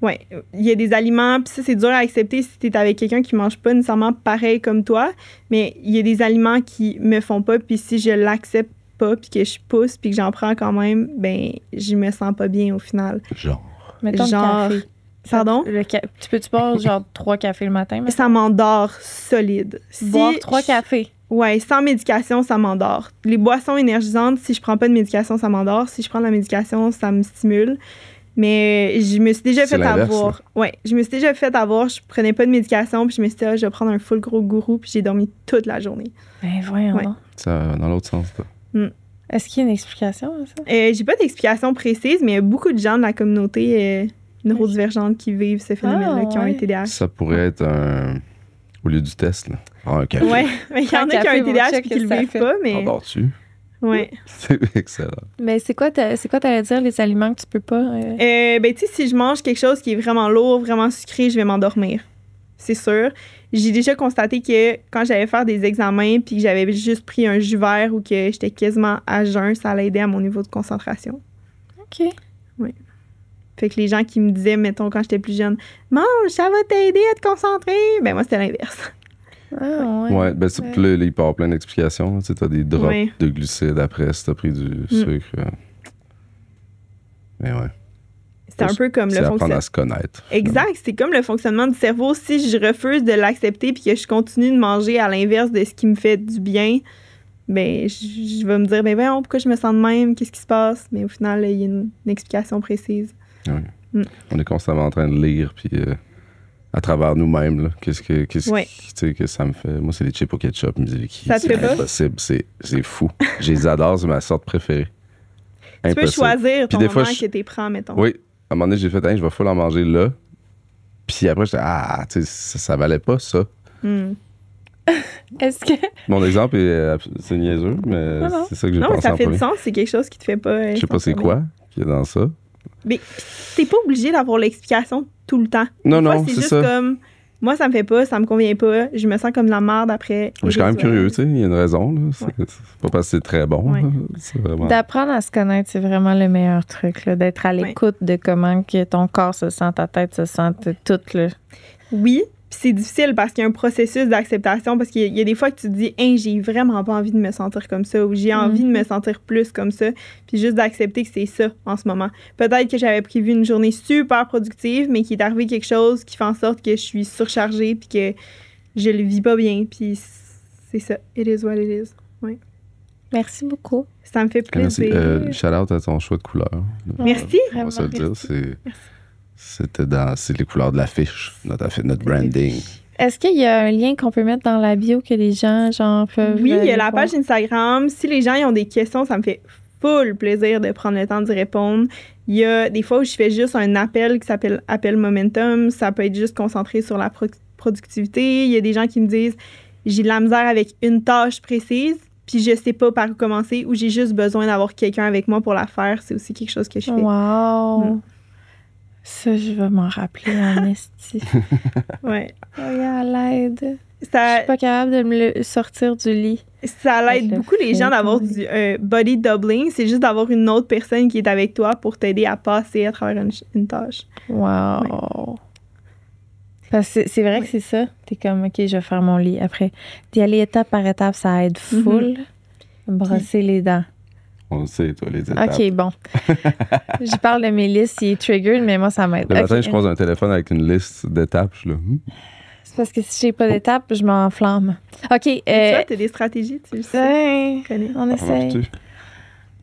Oui, il y a des aliments, puis ça, c'est dur à accepter si tu es avec quelqu'un qui mange pas nécessairement pareil comme toi, mais il y a des aliments qui me font pas, puis si je l'accepte pas, puis que je pousse, puis que j'en prends quand même, ben je me sens pas bien au final. Genre. Mettons le café. Pardon? Tu peux-tu boire genre 3 cafés le matin? Mettons? Ça m'endort solide. Boire 3 cafés? Ouais, sans médication, ça m'endort. Les boissons énergisantes, si je prends pas de médication, ça m'endort. Si je prends de la médication, ça me stimule. Mais je me suis déjà fait avoir. Ouais, je me suis déjà fait avoir. Je prenais pas de médication, puis je me suis dit, je vais prendre un full gros gourou, puis j'ai dormi toute la journée. Ben voyons donc. Ça, dans l'autre sens, là. Est-ce qu'il y a une explication à ça? J'ai pas d'explication précise, mais il y a beaucoup de gens de la communauté neurodivergente qui vivent ce phénomène-là, qui ont un TDAH. Ça pourrait être au lieu du test, là. Un café. Ouais, mais il y en a qui ont un TDAH et qui le vivent pas, mais. Endors-tu? Ouais. C'est excellent. Mais c'est quoi t'allais dire, les aliments que tu peux pas? Ben, tu sais, si je mange quelque chose qui est vraiment lourd, vraiment sucré, je vais m'endormir. C'est sûr. J'ai déjà constaté que quand j'allais faire des examens puis que j'avais juste pris un jus vert ou que j'étais quasiment à jeun, ça allait aider à mon niveau de concentration. OK. Oui. Fait que les gens qui me disaient, mettons, quand j'étais plus jeune, « Mange, ça va t'aider à te concentrer! » Ben moi, c'était l'inverse. Ah, ouais. Ouais, ben c'est là, il peut y avoir plein d'explications. Tu sais, t'as des drops de glucides après si t'as pris du sucre. Mais ouais. C'est un peu comme le fonctionnement. C'est apprendre fonctionnement. à se connaître. Exact. C'est comme le fonctionnement du cerveau. Si je refuse de l'accepter puis que je continue de manger à l'inverse de ce qui me fait du bien, ben je vais me dire, ben voyons, pourquoi je me sens de même, qu'est-ce qui se passe? Mais au final, il y a une explication précise. Oui. On est constamment en train de lire, puis à travers nous-mêmes, là, qu'est-ce que ça me fait. Moi, c'est les chips au ketchup, ça te fait pas? Impossible, c'est fou. Je les adore, c'est ma sorte préférée. Tu peux choisir ton moment que tu prends, mettons. Oui, à un moment donné, j'ai fait, je vais full en manger là. Puis après, j'étais, tu sais, ça valait pas ça. Est-ce que... Mon exemple, c'est niaiseux, mais c'est ça que j'ai pensé en premier. Non, ça fait du sens, c'est quelque chose qui te fait pas... Je sais pas c'est quoi qu'il y a dans ça. Mais t'es pas obligé d'avoir l'explication tout le temps. Non, c'est juste ça. Comme, moi, ça me fait pas, ça me convient pas, je me sens comme de la merde après. Je suis quand même curieux, tu sais, il y a une raison. Là. C'est pas parce que c'est très bon. Ouais. Là. C'est vraiment... D'apprendre à se connaître, c'est vraiment le meilleur truc, là, d'être à l'écoute de comment que ton corps se sent, ta tête se sent, tout. Là. Oui, puis c'est difficile parce qu'il y a un processus d'acceptation, parce qu'il y a des fois que tu te dis « j'ai vraiment pas envie de me sentir comme ça » ou « j'ai envie de me sentir plus comme ça », puis juste d'accepter que c'est ça en ce moment. Peut-être que j'avais prévu une journée super productive, mais qu'il est arrivé quelque chose qui fait en sorte que je suis surchargée puis que je le vis pas bien, puis c'est ça. It is what it is. Oui. Merci beaucoup. Ça me fait plaisir. Merci. Shout-out à ton choix de couleur. Merci. On va se le dire, c'est les couleurs de l'affiche, notre branding. Est-ce qu'il y a un lien qu'on peut mettre dans la bio que les gens, peuvent... Oui, il y a la page Instagram. Si les gens ont des questions, ça me fait full plaisir de prendre le temps d'y répondre. Il y a des fois où je fais juste un appel qui s'appelle Appel Momentum. Ça peut être juste concentré sur la productivité. Il y a des gens qui me disent « j'ai de la misère avec une tâche précise, puis je sais pas par où commencer » ou « j'ai juste besoin d'avoir quelqu'un avec moi pour la faire ». C'est aussi quelque chose que je fais. Wow! Ça, je vais m'en rappeler en esti. Ouais. Oh, à l'aide. Je suis pas capable de me sortir du lit. Ça l'aide beaucoup les gens d'avoir du body doubling. C'est juste d'avoir une autre personne qui est avec toi pour t'aider à passer à travers une tâche. Wow! Ouais. Parce que c'est vrai que c'est ça. T'es comme, OK, je vais faire mon lit. Après, d'y aller étape par étape, ça aide full. Brosser les dents. On le sait, toi, les étapes. OK, bon. Je parle de mes listes, il est triggered, mais moi, ça m'aide. Le matin, je croise un téléphone avec une liste d'étapes. Je suis là. C'est parce que si j'ai pas d'étapes, je m'enflamme. OK. Tu vois, t'as des stratégies, tu le sais. On essaie.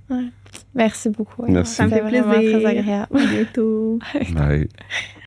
Ouais. Merci beaucoup. Merci. Ça me fait plaisir. Vraiment très agréable. À bientôt. Bye.